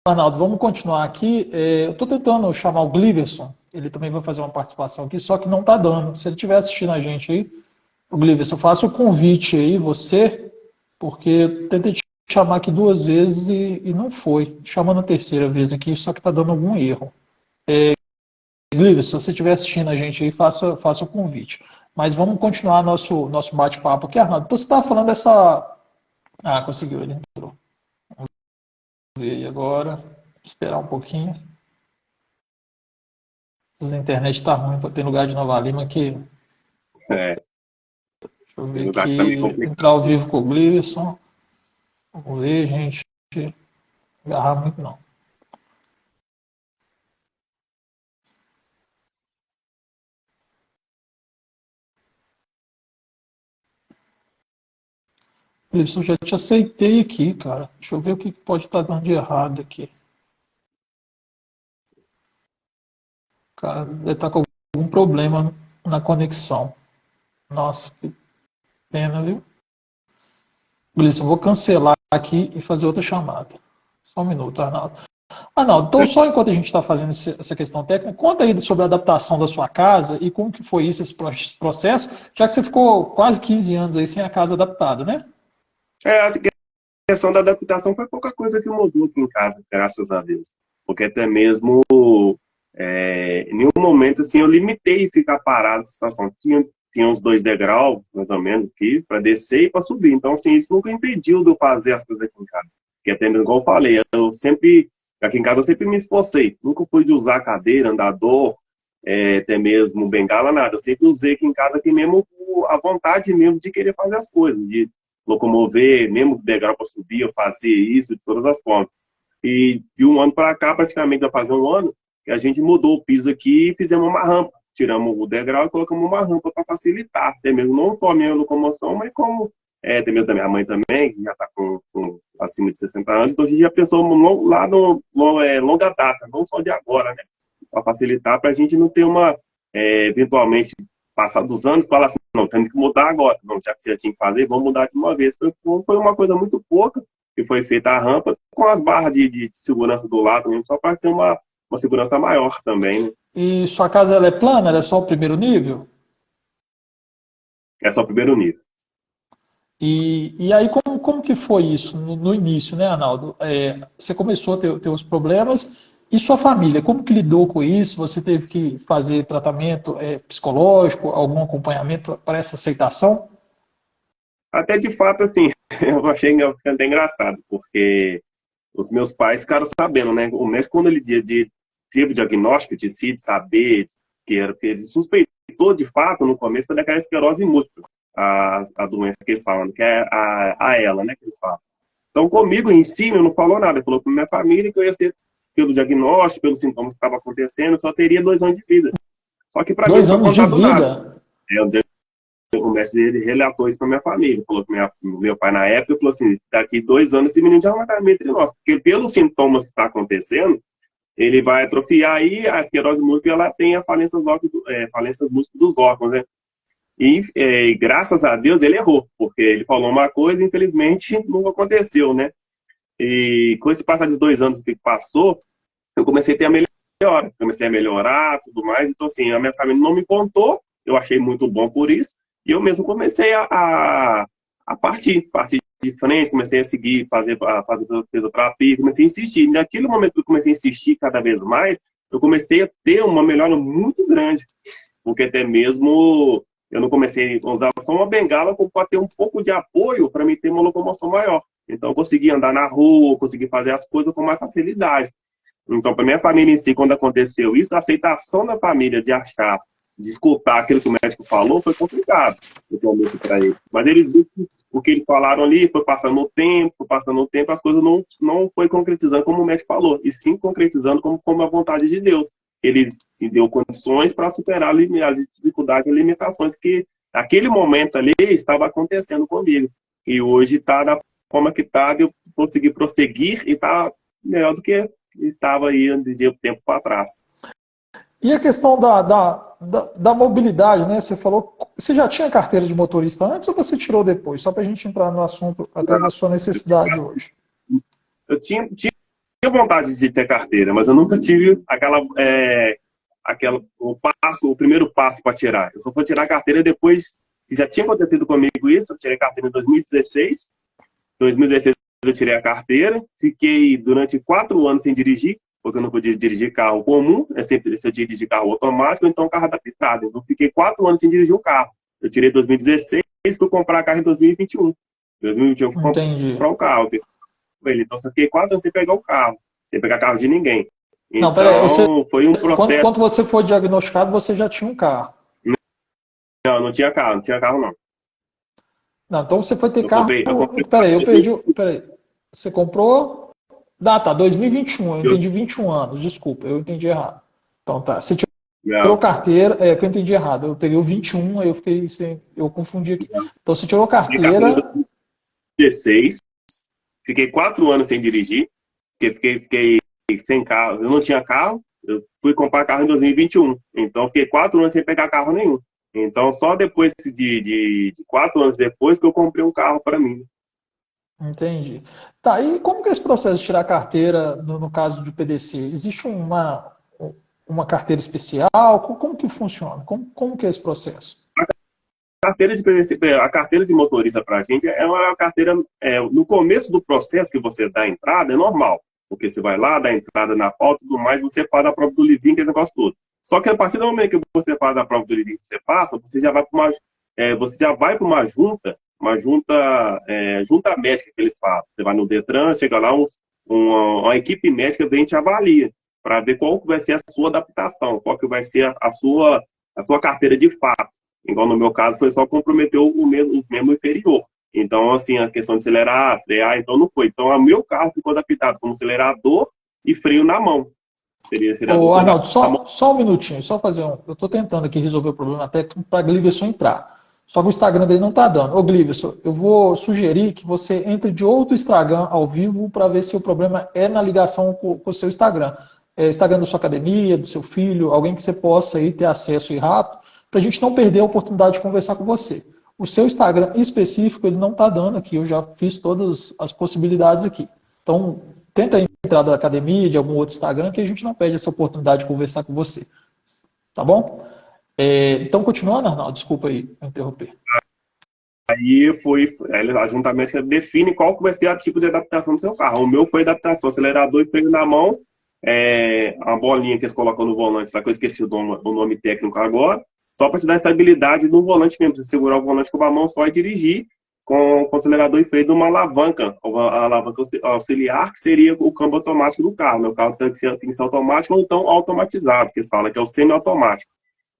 Arnaldo, vamos continuar aqui. Eu estou tentando chamar o Gliverson, ele também vai fazer uma participação aqui, só que não está dando. Se ele estiver assistindo a gente aí, o Gliverson, faça o convite aí, você, porque eu tentei te chamar aqui 2 vezes e não foi. Chamando a 3ª vez aqui, só que está dando algum erro. Gliverson, se você estiver assistindo a gente aí, faça o convite. Mas vamos continuar nosso bate-papo aqui, Arnaldo. Então você estava falando dessa... Ah, conseguiu, ele entrou. Vamos ver aí agora. Esperar um pouquinho. A internet está ruim, tem lugar de Nova Lima que... Deixa eu ver aqui, entrar ao vivo com o Gliverson. Vamos ver, gente. Agarrar muito não. Gliverson, já te aceitei aqui, cara. Deixa eu ver o que pode estar dando de errado aqui. Cara, deve estar com algum problema na conexão. Nossa, que pena, viu? Gliverson, vou cancelar aqui e fazer outra chamada. Só um minuto, Arnaldo. Arnaldo, então só enquanto a gente está fazendo essa questão técnica, conta aí sobre a adaptação da sua casa e como que foi isso, esse processo, já que você ficou quase 15 anos aí sem a casa adaptada, né? A questão da adaptação foi pouca coisa que mudou aqui em casa, graças a Deus. Porque até mesmo em nenhum momento assim, eu limitei ficar parado na situação. Tinha uns 2 degraus, mais ou menos, aqui, para descer e para subir. Então, assim, isso nunca impediu de eu fazer as coisas aqui em casa. Porque até mesmo, igual eu falei, aqui em casa eu sempre me esforcei. Nunca fui de usar cadeira, andador, até mesmo bengala, nada. Eu sempre usei aqui em casa aqui mesmo a vontade mesmo de querer fazer as coisas, de locomover, mesmo degrau para subir, eu fazia isso de todas as formas. E de um ano para cá, praticamente vai fazer um ano, que a gente mudou o piso aqui e fizemos uma rampa. Tiramos o degrau e colocamos uma rampa para facilitar, até mesmo não só a minha locomoção, mas como até mesmo da minha mãe também, que já está com acima de 60 anos. Então a gente já pensou lá no longa data, não só de agora, né? Para facilitar, para a gente não ter eventualmente, passar dos anos, falar assim, não, temos que mudar agora. Não, já tinha que fazer, vamos mudar de uma vez. Foi uma coisa muito pouca que foi feita a rampa, com as barras de segurança do lado mesmo, só para ter uma segurança maior também, né? E sua casa ela é plana? Ela é só o primeiro nível? É só o primeiro nível. E aí, como que foi isso no início, né, Arnaldo? Você começou a ter os problemas, e sua família, como que lidou com isso? Você teve que fazer tratamento psicológico, algum acompanhamento para essa aceitação? Até de fato, assim, eu achei até engraçado, porque os meus pais ficaram sabendo, né? O médico, quando ele teve o diagnóstico de si, de saber que ele suspeitou de fato no começo foi daquela esclerose múltipla, a doença que eles falam, que é a ela, né? Que eles falam. Então, comigo em si, ele não falou nada. Ele falou para minha família que eu ia ser, pelo diagnóstico, pelos sintomas que estavam acontecendo, só teria 2 anos de vida. Só que para mim não Dois foi anos de contado nada. vida? O médico ele relatou isso para minha família. Falou que meu pai, na época, falou assim: daqui 2 anos esse menino já vai estar entre nós. Porque pelos sintomas que está acontecendo, ele vai atrofiar e a esclerose múltipla ela tem a falência múltipla dos órgãos, né? E graças a Deus ele errou, porque ele falou uma coisa e infelizmente não aconteceu, né? E com esse passar dos 2 anos que passou, eu comecei a ter a melhora, comecei a melhorar, tudo mais. Então, assim, a minha família não me contou, eu achei muito bom por isso, e eu mesmo comecei a partir de frente, comecei a seguir, fazer fisioterapia, comecei a insistir. Naquele momento que eu comecei a insistir cada vez mais, eu comecei a ter uma melhora muito grande, porque até mesmo eu não comecei a usar só uma bengala para ter um pouco de apoio para me ter uma locomoção maior. Então, eu consegui andar na rua, consegui fazer as coisas com mais facilidade. Então, para minha família em si, quando aconteceu isso, a aceitação da família de achar, de escutar aquilo que o médico falou, foi complicado no começo para eles. Mas eles viram que o que eles falaram ali foi passando o tempo, as coisas não foi concretizando como o médico falou, e sim concretizando como a vontade de Deus. Ele me deu condições para superar as dificuldades e limitações que, naquele momento ali, estava acontecendo comigo. E hoje está da forma que está, de eu conseguir prosseguir e está melhor do que estava aí de tempo para trás. E a questão da mobilidade, né? Você falou, você já tinha carteira de motorista antes ou você tirou depois? Só para a gente entrar no assunto até da sua necessidade hoje. Eu tinha vontade de ter carteira, mas eu nunca tive o primeiro passo para tirar. Eu só fui tirar a carteira depois que já tinha acontecido comigo isso. Eu tirei a carteira em 2016. Em 2016 eu tirei a carteira, fiquei durante 4 anos sem dirigir, porque eu não podia dirigir carro comum, se eu dirigir carro automático, então carro adaptado. Então fiquei 4 anos sem dirigir um carro. Eu tirei em 2016 e fui comprar carro em 2021. Em 2021 eu fui comprar um carro. Então eu fiquei 4 anos sem pegar o carro, sem pegar carro de ninguém. Então, não, peraí, foi um processo. Quando você foi diagnosticado, você já tinha um carro? Não tinha carro não. Não, então você foi ter eu carro. comprei. Peraí, eu perdi. Peraí. Você comprou. Tá, 2021, eu entendi 21 anos, desculpa, eu entendi errado. Então tá, você tirou carteira, que eu entendi errado, eu peguei o 21, aí eu confundi aqui. Então você tirou carteira. 2016, fiquei 4 anos sem dirigir, porque fiquei sem carro, eu não tinha carro, eu fui comprar carro em 2021, então fiquei 4 anos sem pegar carro nenhum. Então só depois de 4 anos depois que eu comprei um carro para mim. Entendi. Tá, e como que é esse processo de tirar carteira no caso de PDC? Existe uma carteira especial? Como que funciona? Como que é esse processo? A carteira de motorista para a gente é uma carteira, no começo do processo que você dá a entrada, é normal. Porque você vai lá, dá a entrada na pauta e tudo mais, você faz a prova do livrinho, que é esse negócio todo. Só que a partir do momento que você faz a prova do livrinho que você passa, você já vai para uma junta médica que eles falam. Você vai no Detran, chega lá, uma equipe médica vem e te avalia para ver qual que vai ser a sua adaptação, qual que vai ser a sua carteira de fato. Igual no meu caso, foi só comprometer o membro inferior. Então, assim, a questão de acelerar, frear, então não foi. Então, o meu carro ficou adaptado como acelerador e freio na mão. Seria Ô, Arnaldo, só um minutinho, só fazer um. Eu estou tentando aqui resolver o problema técnico para a Glíverson entrar. Só que o Instagram dele não está dando. Ô, Glíverson, eu vou sugerir que você entre de outro Instagram ao vivo para ver se o problema é na ligação com o seu Instagram. Instagram da sua academia, do seu filho, alguém que você possa aí ter acesso aí rápido, para a gente não perder a oportunidade de conversar com você. O seu Instagram específico, ele não está dando aqui, eu já fiz todas as possibilidades aqui. Então, tenta entrar da academia, de algum outro Instagram, que a gente não perde essa oportunidade de conversar com você. Tá bom? Então, continuando, Arnaldo, desculpa aí interromper. Aí a junta médica define qual que vai ser o tipo de adaptação do seu carro. O meu foi adaptação, acelerador e freio na mão, a bolinha que eles colocam no volante, lá que eu esqueci o nome técnico agora, só para te dar estabilidade no volante mesmo, você segurar o volante com uma mão só e dirigir com acelerador e freio de uma alavanca, a alavanca auxiliar, que seria o câmbio automático do carro, né? O carro tem que ser automático ou então automatizado, que eles falam que é o semi-automático.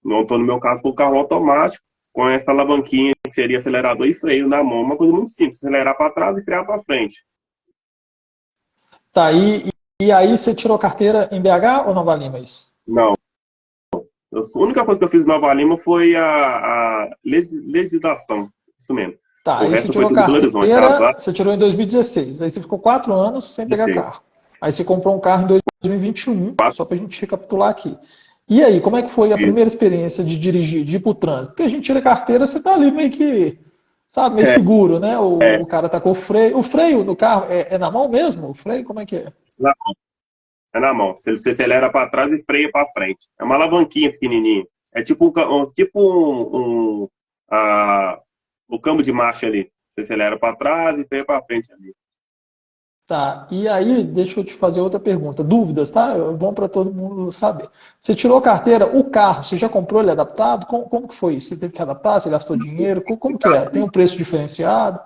Não estou no meu caso com o carro automático, com essa alavanquinha que seria acelerador e freio na mão, uma coisa muito simples, acelerar para trás e frear para frente. Tá, e aí você tirou carteira em BH ou Nova Lima, isso? Não. A única coisa que eu fiz em Nova Lima foi a legislação, isso mesmo. Tá, O aí você resto foi tirou tudo Belo Horizonte. carteira, você tirou em 2016, aí você ficou 4 anos sem pegar 16. carro. Aí você comprou um carro em 2021, só pra gente recapitular aqui. E aí, como é que foi a primeira experiência de dirigir, de ir pro trânsito? Porque a gente tira a carteira, você tá ali meio que, sabe, meio seguro, né? O cara tá com o freio do carro é na mão mesmo? O freio, como é que é? Na mão. É na mão. Você acelera para trás e freia para frente. É uma alavanquinha pequenininha. É tipo o câmbio de marcha ali. Você acelera para trás e freia para frente ali. Tá, e aí, deixa eu te fazer outra pergunta. Dúvidas, tá? É bom para todo mundo saber. Você tirou a carteira, o carro, você já comprou ele adaptado? Como que foi isso? Você teve que adaptar? Você gastou dinheiro? Como que é? Tem um preço diferenciado?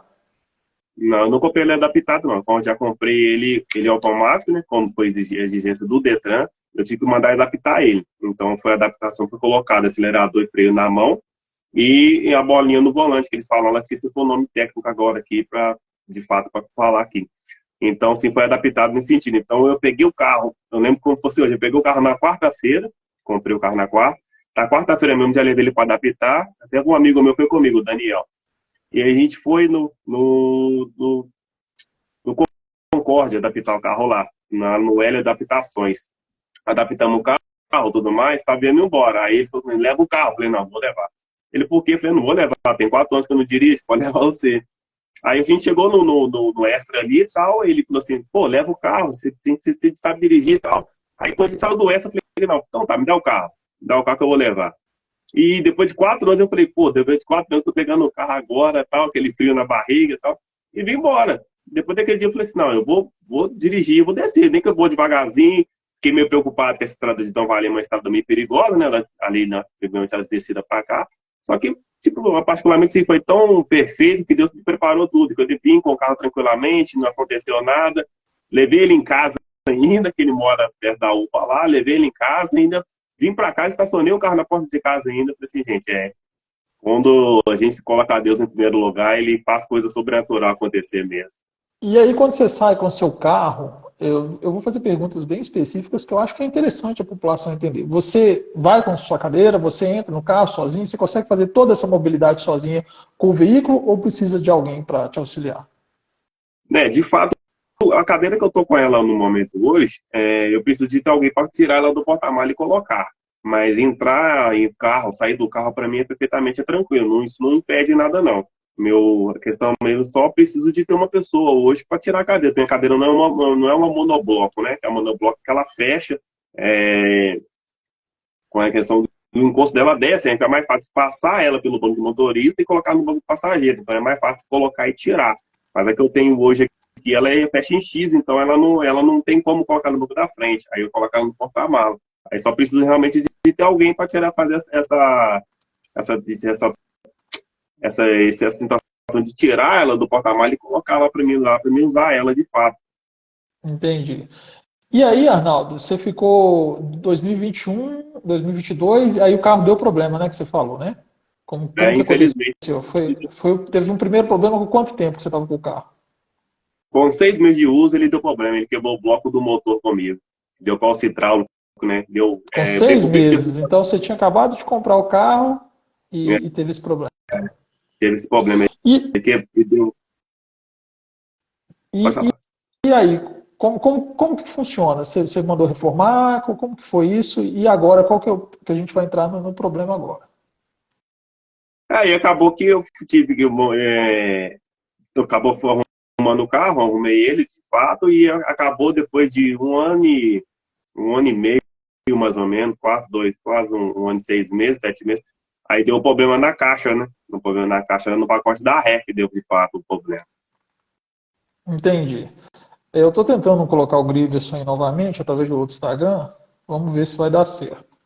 Não, eu não comprei ele adaptado, não. Quando eu já comprei ele automático, né? Como foi a exigência do Detran, eu tive que mandar adaptar ele. Então, foi a adaptação que foi colocada, acelerador e freio na mão e a bolinha no volante, que eles falam lá, esqueci o nome técnico agora aqui, de fato, para falar aqui. Então, sim, foi adaptado nesse sentido. Então, eu peguei o carro, eu lembro como fosse hoje, eu peguei o carro na quarta-feira, comprei o carro na quarta, na quarta-feira mesmo já levei ele para adaptar, até um amigo meu foi comigo, o Daniel. E aí a gente foi no Concórdia adaptar o carro lá, no L Adaptações. Adaptamos o carro, tudo mais, tá vindo embora. Aí ele falou, leva o carro. Eu falei, não, vou levar. Ele, por quê? Eu falei, não vou levar, tem 4 anos que eu não dirijo, pode levar você. Aí a gente chegou no extra ali e tal, ele falou assim, pô, leva o carro, você sabe dirigir e tal. Aí quando a gente saiu do extra, eu falei, não, então tá, me dá o carro que eu vou levar. E depois de 4 anos eu falei, pô, depois de 4 anos eu tô pegando o carro agora, tal, aquele frio na barriga e tal, e vim embora. Depois daquele dia eu falei assim, não, eu vou dirigir, eu vou descer, nem que eu vou devagarzinho, fiquei meio preocupado que essa estrada de Nova Lima é uma estrada meio perigosa, né, ali primeiramente as descidas pra cá, só que, tipo, particularmente assim, foi tão perfeito que Deus me preparou tudo, que eu vim com o carro tranquilamente, não aconteceu nada, levei ele em casa ainda, que ele mora perto da UPA lá, levei ele em casa ainda, vim pra casa, estacionei o carro na porta de casa ainda, falei assim, gente, quando a gente coloca Deus em primeiro lugar, ele faz coisa sobrenatural acontecer mesmo. E aí, quando você sai com o seu carro, eu vou fazer perguntas bem específicas que eu acho que é interessante a população entender. Você vai com sua cadeira, você entra no carro sozinho, você consegue fazer toda essa mobilidade sozinha com o veículo ou precisa de alguém para te auxiliar? Né, de fato, a cadeira que eu tô com ela no momento hoje, eu preciso de ter alguém para tirar ela do porta-malas e colocar. Mas entrar em carro, sair do carro, para mim é perfeitamente tranquilo. Isso não impede nada, não. A questão mesmo, só preciso de ter uma pessoa hoje para tirar a cadeira. Minha cadeira não é uma monobloco, né? É uma monobloco que ela fecha, com a questão do encosto dela desce, é mais fácil passar ela pelo banco de motorista e colocar no banco de passageiro. Então é mais fácil colocar e tirar. Mas a que eu tenho hoje aqui, ela fecha em X, então ela não tem como colocar no banco da frente. Aí eu coloco ela no porta-malas. Aí só preciso realmente de ter alguém para fazer essa situação de tirar ela do porta-malas e colocar ela para mim usar ela de fato. Entendi. E aí, Arnaldo, você ficou 2021, 2022, aí o carro deu problema, né, que você falou, né? Como que Infelizmente. aconteceu? Teve um primeiro problema com quanto tempo que você estava com o carro? Com 6 meses de uso, ele deu problema. Ele quebrou o bloco do motor comigo. Deu calço hidráulico, né? Com 6 meses. Então você tinha acabado de comprar o carro e teve esse problema. Teve esse problema. E aí, como que funciona? Você mandou reformar? Como que foi isso? E agora, qual que a gente vai entrar no problema agora? Aí acabou que eu acabou arrumando o carro, arrumei ele de fato, e acabou depois de um ano e meio, mais ou menos, quase um ano e 6 meses, 7 meses. Aí deu um problema na caixa, né? Um problema na caixa, no pacote da ré que deu de fato o problema. Entendi. Eu estou tentando colocar o Griverson aí novamente, através do outro Instagram. Vamos ver se vai dar certo.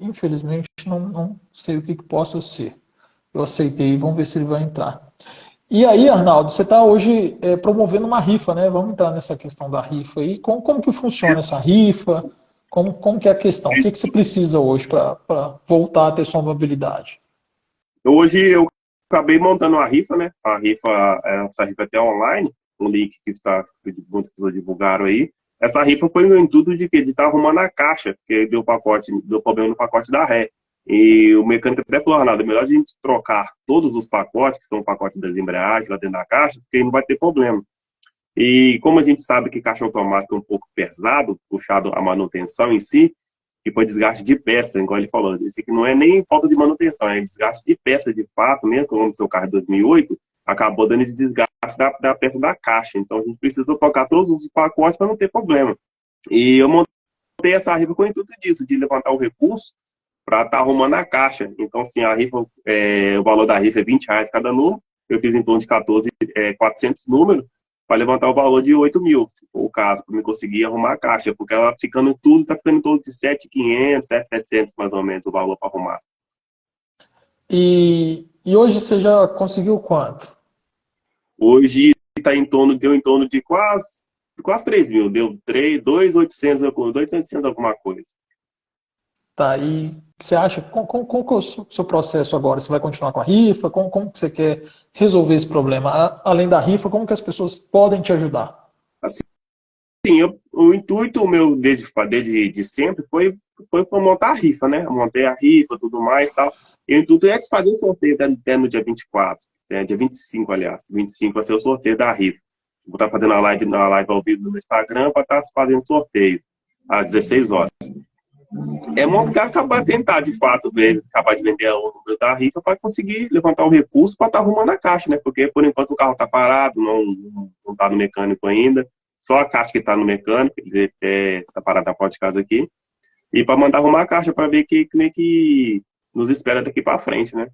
Infelizmente, não sei o que possa ser. Eu aceitei, vamos ver se ele vai entrar. E aí, Arnaldo, você está hoje promovendo uma rifa, né? Vamos entrar nessa questão da rifa aí. Como que funciona Isso, essa rifa? Como que é a questão? O que isso. que você precisa hoje para voltar a ter sua mobilidade? Hoje eu acabei montando uma rifa, né? A rifa, essa rifa é até online, um link que muitas pessoas divulgaram aí. Essa rifa foi no intuito de quê? De estar arrumando a caixa, porque deu problema no pacote da ré. E o mecânico até falou, Arnaldo, é melhor a gente trocar todos os pacotes, que são o pacote das embreagens lá dentro da caixa, porque aí não vai ter problema. E como a gente sabe que caixa automática é um pouco pesado, puxado a manutenção em si, que foi desgaste de peça, igual ele falou. Isso aqui não é nem falta de manutenção, é desgaste de peça de fato, mesmo como o seu carro é 2008, acabou dando esse desgaste da peça da caixa. Então a gente precisa tocar todos os pacotes para não ter problema. E eu montei essa rifa com o intuito disso, de levantar o recurso para estar arrumando a caixa. Então, assim, a rifa, o valor da rifa é R$ 20 cada número. Eu fiz em torno de 400 números para levantar o valor de 8 mil, se for o caso, para me conseguir arrumar a caixa, porque ela ficando tudo, tá ficando em torno de 7.500, 7.700 mais ou menos o valor para arrumar. E hoje você já conseguiu quanto? Hoje deu em torno de quase 3 mil, deu 2.800, 2.800 alguma coisa. Tá, e você acha, qual que é o seu processo agora? Você vai continuar com a rifa? Como que você quer resolver esse problema? Além da rifa, como que as pessoas podem te ajudar? Assim, o intuito meu desde de sempre foi para montar a rifa, né? Eu montei a rifa, tudo mais e tal. E o intuito é de fazer o sorteio até no dia 24, dia 25, aliás. 25 vai ser o sorteio da rifa. Vou estar fazendo a live ao vivo no Instagram para estar fazendo sorteio às 16 horas. É montar, acabar tentar, de fato, acabar de vender o número da rifa para conseguir levantar o recurso para estar arrumando a caixa, né? Porque, por enquanto, o carro está parado, não está no mecânico ainda. Só a caixa que está no mecânico, ele está parado na porta de casa aqui. E para mandar arrumar a caixa para ver como é que nos espera daqui para frente, né?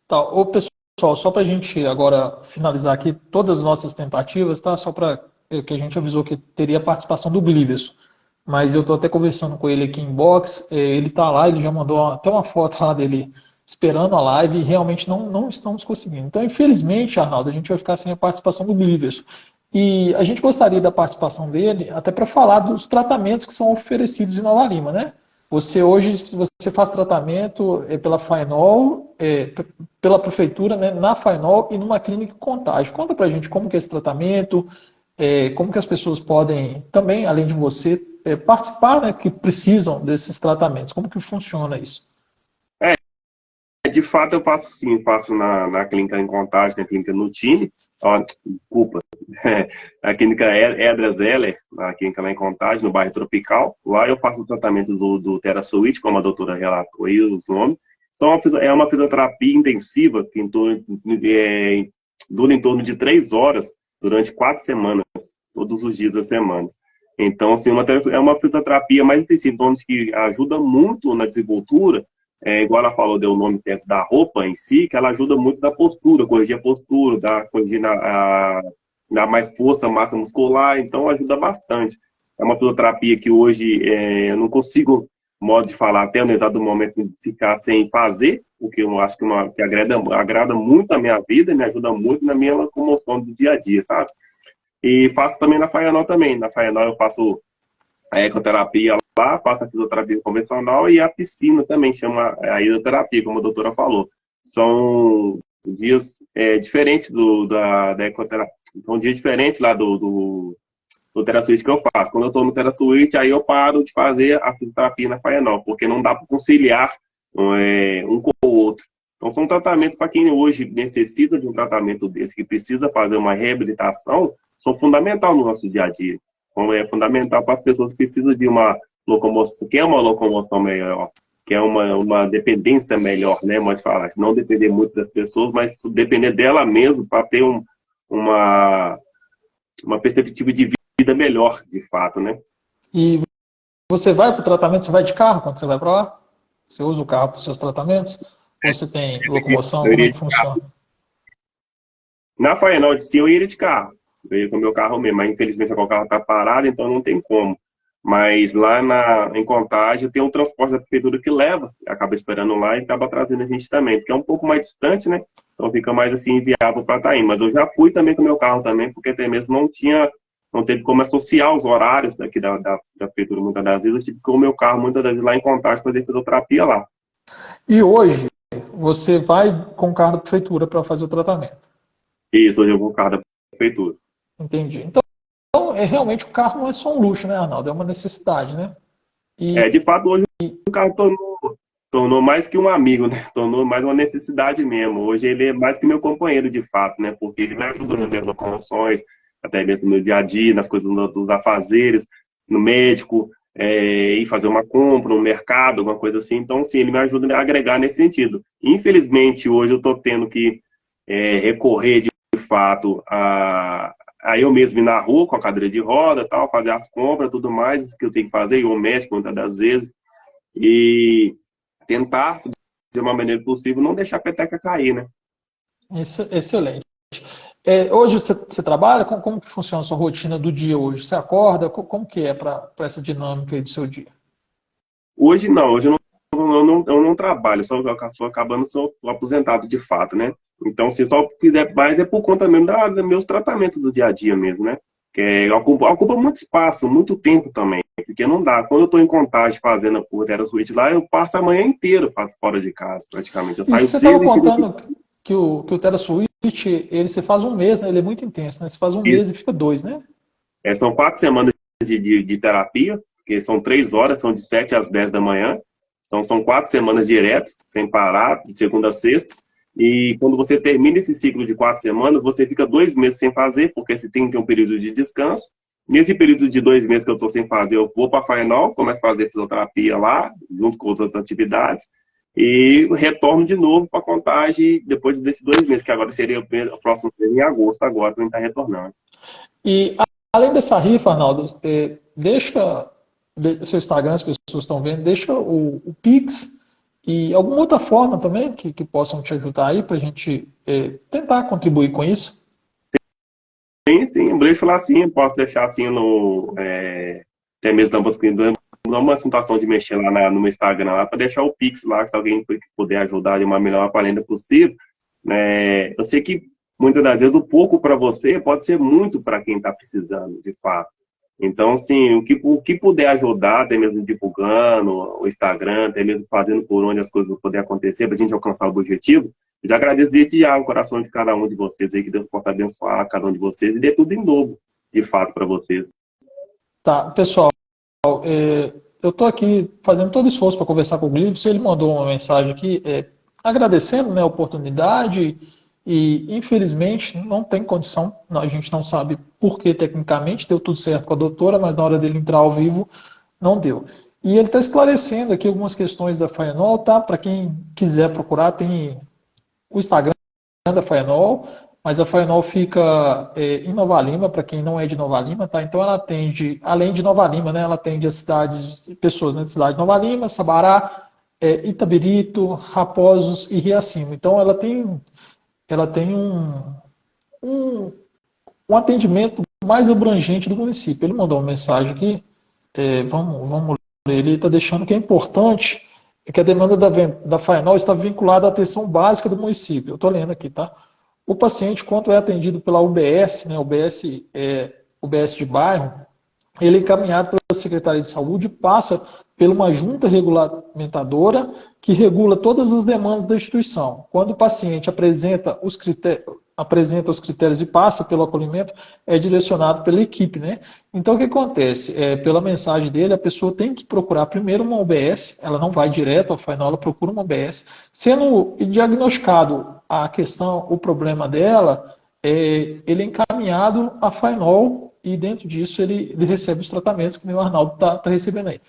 Tá, ô pessoal, só para a gente agora finalizar aqui todas as nossas tentativas, tá? Só para que a gente avisou que teria a participação do Glívius, mas eu estou até conversando com ele aqui em box, ele está lá, ele já mandou até uma foto lá dele esperando a live e realmente não estamos conseguindo. Então, infelizmente, Arnaldo, a gente vai ficar sem a participação do Glívius. E a gente gostaria da participação dele até para falar dos tratamentos que são oferecidos em Nova Lima, né? Você hoje, se você faz tratamento pela Faenol, pela prefeitura, né, na Faenol e numa clínica Contágio. Conta pra gente como que é esse tratamento, como que as pessoas podem também, além de você, participar, né, que precisam desses tratamentos. Como que funciona isso? De fato, eu faço sim, faço na clínica em Contagem, na clínica Nutini, desculpa, a clínica Edra Zeller, a clínica lá em Contagem, no bairro Tropical. Lá eu faço o tratamento do TheraSuite, como a doutora relatou aí os nomes. É uma fisioterapia intensiva que dura em torno de 3 horas durante 4 semanas, todos os dias da semana. Então, assim, é uma fisioterapia mais intensiva, onde que ajuda muito na desenvoltura. Igual ela falou, deu o nome dentro da roupa em si, que ela ajuda muito na postura, corrigir a postura, dar mais força, massa muscular, então ajuda bastante. É uma fisioterapia que hoje eu não consigo, modo de falar, até no exato momento de ficar sem fazer, porque eu acho que agrada muito a minha vida, me ajuda muito na minha locomoção do dia a dia, sabe? E faço também na Faenol também. Na Faenol eu faço a ecoterapia lá, faço a fisioterapia convencional e a piscina também, chama a hidroterapia, como a doutora falou. São dias diferentes da ecoterapia. São dias diferentes lá do TheraSuite que eu faço. Quando eu estou no TheraSuite, aí eu paro de fazer a fisioterapia na Faenol, porque não dá para conciliar um com o outro. Então, são tratamentos para quem hoje necessita de um tratamento desse, que precisa fazer uma reabilitação, são fundamental no nosso dia a dia. Então, é fundamental para as pessoas que precisam de uma locomoção, que é uma locomoção melhor, que é uma dependência melhor, né? Pode falar, não depender muito das pessoas, mas depender dela mesmo para ter uma perspectiva de vida melhor, de fato, né? E você vai para o tratamento, você vai de carro quando você vai para lá? Você usa o carro para os seus tratamentos? Ou você tem locomoção? Como é que funciona? Na Faenol de si, eu iria de carro. Eu ia com o meu carro mesmo, mas infelizmente o carro está parado, então não tem como. Mas lá em Contagem tem um transporte da prefeitura que leva, acaba esperando lá e acaba trazendo a gente também, porque é um pouco mais distante, né? então fica mais assim inviável para estar indo. Mas eu já fui também com o meu carro também, porque até mesmo não teve como associar os horários daqui da prefeitura muitas das vezes, eu tive que ir com o meu carro muitas das vezes lá em Contagem fazer fisioterapia lá. E hoje, você vai com o carro da prefeitura para fazer o tratamento. Isso, hoje eu vou com o carro da prefeitura. Entendi. Então, realmente o carro não é só um luxo, né, Arnaldo? É uma necessidade, né? De fato, hoje o carro tornou mais que um amigo, né? Se tornou mais uma necessidade mesmo. Hoje ele é mais que meu companheiro, de fato, né? Porque ele me ajuda nas minhas locomoções, até mesmo no meu dia a dia, nas coisas dos afazeres, no médico, ir fazer uma compra, no mercado, alguma coisa assim. Então, sim, ele me ajuda a agregar nesse sentido. Infelizmente, hoje eu estou tendo que recorrer, de fato, a eu mesmo ir na rua com a cadeira de roda, tal, fazer as compras, tudo mais que eu tenho que fazer, ir ao médico muitas das vezes, e tentar, de uma maneira possível, não deixar a peteca cair, né? Isso, excelente. Hoje você trabalha? Como que funciona a sua rotina do dia hoje? Você acorda? Como que é para essa dinâmica aí do seu dia? Hoje não, eu não trabalho, só sou aposentado de fato, né? Então, se só fizer mais é por conta mesmo dos meus tratamentos do dia a dia mesmo, né? Que ocupa muito espaço, muito tempo também, porque não dá. Quando eu estou em Contagem fazendo o TheraSwitch lá, eu passo a manhã inteira fora de casa, praticamente. Eu E saio você estava cedo e chego contando que o TheraSwitch, ele se faz um mês, né? Ele é muito intenso, né? Você faz um aqui. mês e fica 2, né? São 4 semanas de terapia, que são 3 horas, são de 7 às 10 da manhã. São 4 semanas direto, sem parar, de segunda a sexta. E quando você termina esse ciclo de 4 semanas, você fica 2 meses sem fazer, porque você tem que ter um período de descanso. Nesse período de 2 meses que eu estou sem fazer, eu vou para a Faenol, começo a fazer fisioterapia lá, junto com outras atividades, e retorno de novo para a Contagem depois desses 2 meses, que agora seria o próximo mês, em agosto, agora, que a gente está retornando. E além dessa rifa, Arnaldo, deixa seu Instagram, as pessoas estão vendo, deixa o Pix e alguma outra forma também que possam te ajudar aí para a gente tentar contribuir com isso. Sim, deixa eu falar assim, posso deixar assim até mesmo numa situação de mexer lá no meu Instagram lá, para deixar o Pix lá, se alguém puder ajudar de uma melhor aparência possível. Né? Eu sei que muitas das vezes o pouco para você pode ser muito para quem está precisando, de fato. Então, assim, o que puder ajudar, até mesmo divulgando o Instagram, até mesmo fazendo por onde as coisas podem acontecer, para a gente alcançar o objetivo, eu já agradeço desde já o coração de cada um de vocês aí, que Deus possa abençoar cada um de vocês e dê tudo em dobro, de fato, para vocês. Tá, pessoal, eu estou aqui fazendo todo esforço para conversar com o Glibson, ele mandou uma mensagem aqui agradecendo, né, a oportunidade e, infelizmente, não tem condição, a gente não sabe por que tecnicamente deu tudo certo com a doutora, mas na hora dele entrar ao vivo, não deu. E ele está esclarecendo aqui algumas questões da Faenol, tá? Para quem quiser procurar, tem o Instagram da Faenol, mas a Faenol fica em Nova Lima, para quem não é de Nova Lima, tá? Então ela atende, além de Nova Lima, né, ela atende as cidades, pessoas da cidade de Nova Lima, Sabará, Itabirito, Raposos e Riacima. Então ela tem um atendimento mais abrangente do município. Ele mandou uma mensagem aqui, vamos ler, ele está deixando que é importante que a demanda da Faenol está vinculada à atenção básica do município. Eu estou lendo aqui, tá? O paciente, quando é atendido pela UBS, né, UBS de bairro, ele é encaminhado pela Secretaria de Saúde e passa por uma junta regulamentadora que regula todas as demandas da instituição. Quando o paciente apresenta os critérios e passa pelo acolhimento, é direcionado pela equipe, né? Então, o que acontece? Pela mensagem dele, a pessoa tem que procurar primeiro uma UBS, ela não vai direto à Faenol, ela procura uma UBS. Sendo diagnosticado a questão, o problema dela, ele é encaminhado à Faenol e dentro disso ele recebe os tratamentos que o Arnaldo está recebendo aí.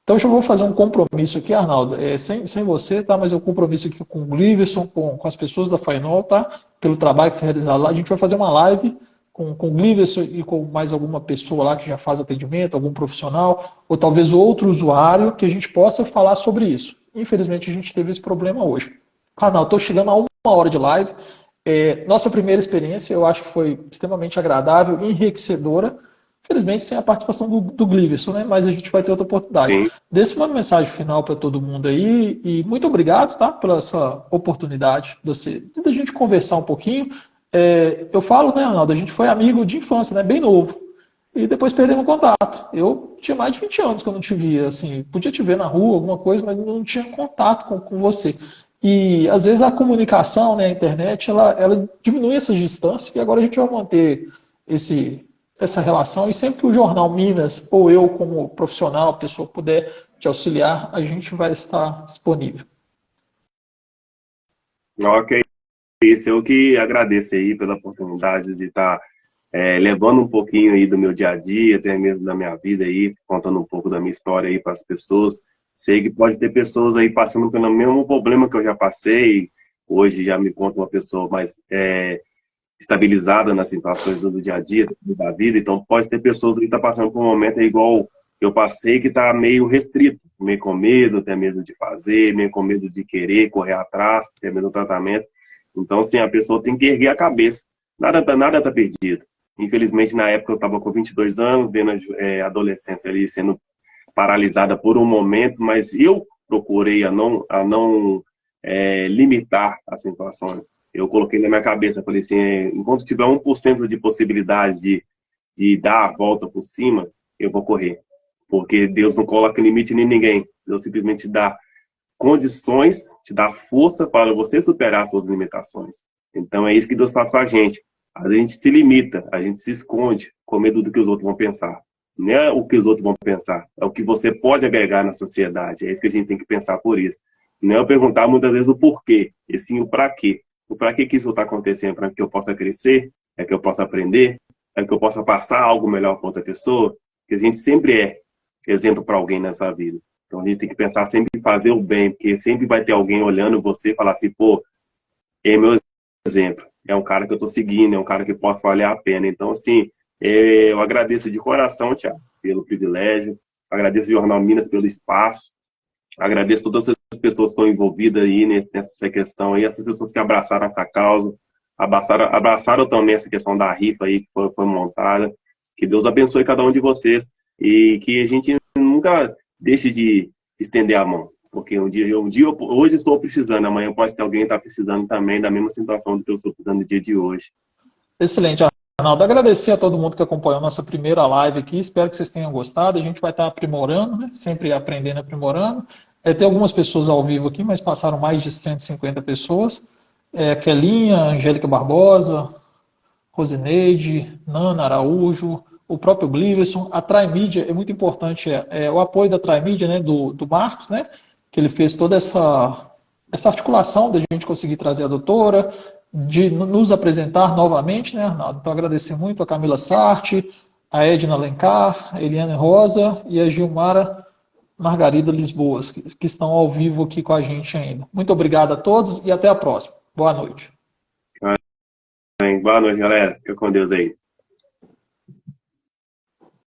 Então, eu já vou fazer um compromisso aqui, Arnaldo, sem você, tá? Mas é um compromisso aqui com o Gliverson, com as pessoas da Faenol, tá? Pelo trabalho que você realizar lá. A gente vai fazer uma live com o Gliverson e com mais alguma pessoa lá que já faz atendimento, algum profissional, ou talvez outro usuário, que a gente possa falar sobre isso. Infelizmente, a gente teve esse problema hoje. Arnaldo, estou chegando a 1 hora de live. Nossa primeira experiência, eu acho que foi extremamente agradável, enriquecedora. Infelizmente, sem a participação do Gliverson, né? Mas a gente vai ter outra oportunidade. Sim. Deixa uma mensagem final para todo mundo aí e muito obrigado, tá? Pela essa oportunidade da gente conversar um pouquinho. Eu falo, né, Arnaldo? A gente foi amigo de infância, né? Bem novo. E depois perdemos contato. Eu tinha mais de 20 anos que eu não te via. Assim, podia te ver na rua, alguma coisa, mas não tinha contato com você. E às vezes a comunicação, né, a internet, ela diminui essas distâncias e agora a gente vai manter essa relação. E sempre que o Jornal Minas, ou eu como profissional, pessoa puder te auxiliar, a gente vai estar disponível. Ok, isso eu que agradeço aí pela oportunidade de estar levando um pouquinho aí do meu dia a dia, até mesmo da minha vida aí, contando um pouco da minha história aí para as pessoas. Sei que pode ter pessoas aí passando pelo mesmo problema que eu já passei. Hoje já me conta uma pessoa mais estabilizada nas situações do dia a dia, da vida. Então pode ter pessoas aí que estão passando por um momento igual eu passei, que está meio restrito, meio com medo até mesmo de fazer, meio com medo de querer correr atrás, até mesmo do tratamento. Então, assim, a pessoa tem que erguer a cabeça. Nada tá perdido. Infelizmente, na época, eu estava com 22 anos, vendo a adolescência ali sendo paralisada por um momento, mas eu procurei a não limitar a situação. Eu coloquei na minha cabeça, falei assim, enquanto tiver 1% de possibilidade de dar a volta por cima, eu vou correr. Porque Deus não coloca limite em ninguém. Deus simplesmente dá condições, te dá força para você superar suas limitações. Então é isso que Deus faz com a gente. A gente se limita, a gente se esconde com medo do que os outros vão pensar. Não é o que os outros vão pensar, é o que você pode agregar na sociedade. É isso que a gente tem que pensar por isso. Não é perguntar muitas vezes o porquê, e sim o para quê. O para que isso está acontecendo? Para que eu possa crescer, é que eu possa aprender, é que eu possa passar algo melhor para outra pessoa. Porque a gente sempre é exemplo para alguém nessa vida. Então a gente tem que pensar sempre em fazer o bem, porque sempre vai ter alguém olhando você e falar assim, pô, é meu exemplo, é um cara que eu estou seguindo, é um cara que possa valer a pena. Então, assim, eu agradeço de coração, Thiago, pelo privilégio, agradeço o Jornal Minas pelo espaço, agradeço todas as pessoas que estão envolvidas aí nessa questão aí, essas pessoas que abraçaram essa causa, abraçaram também essa questão da rifa aí que foi montada. Que Deus abençoe cada um de vocês e que a gente nunca deixe de estender a mão. Porque hoje estou precisando, amanhã pode ter alguém que está precisando também da mesma situação do que eu estou precisando no dia de hoje. Excelente, Arnaldo. Agradecer a todo mundo que acompanhou a nossa primeira live aqui. Espero que vocês tenham gostado. A gente vai estar aprimorando, né? Sempre aprendendo e aprimorando. Tem algumas pessoas ao vivo aqui, mas passaram mais de 150 pessoas. Kelinha, Angélica Barbosa, Rosineide, Nana Araújo, o próprio Gliverson. A Trimídia é muito importante, o apoio da Trimídia, né, do Marcos, né, que ele fez toda essa articulação da gente conseguir trazer a doutora, de nos apresentar novamente, né, Arnaldo? Então, agradecer muito a Camila Sarti, a Edna Alencar, a Eliane Rosa e a Gilmara Margarida Lisboas, que estão ao vivo aqui com a gente ainda. Muito obrigado a todos e até a próxima. Boa noite. Boa noite, galera. Fica com Deus aí.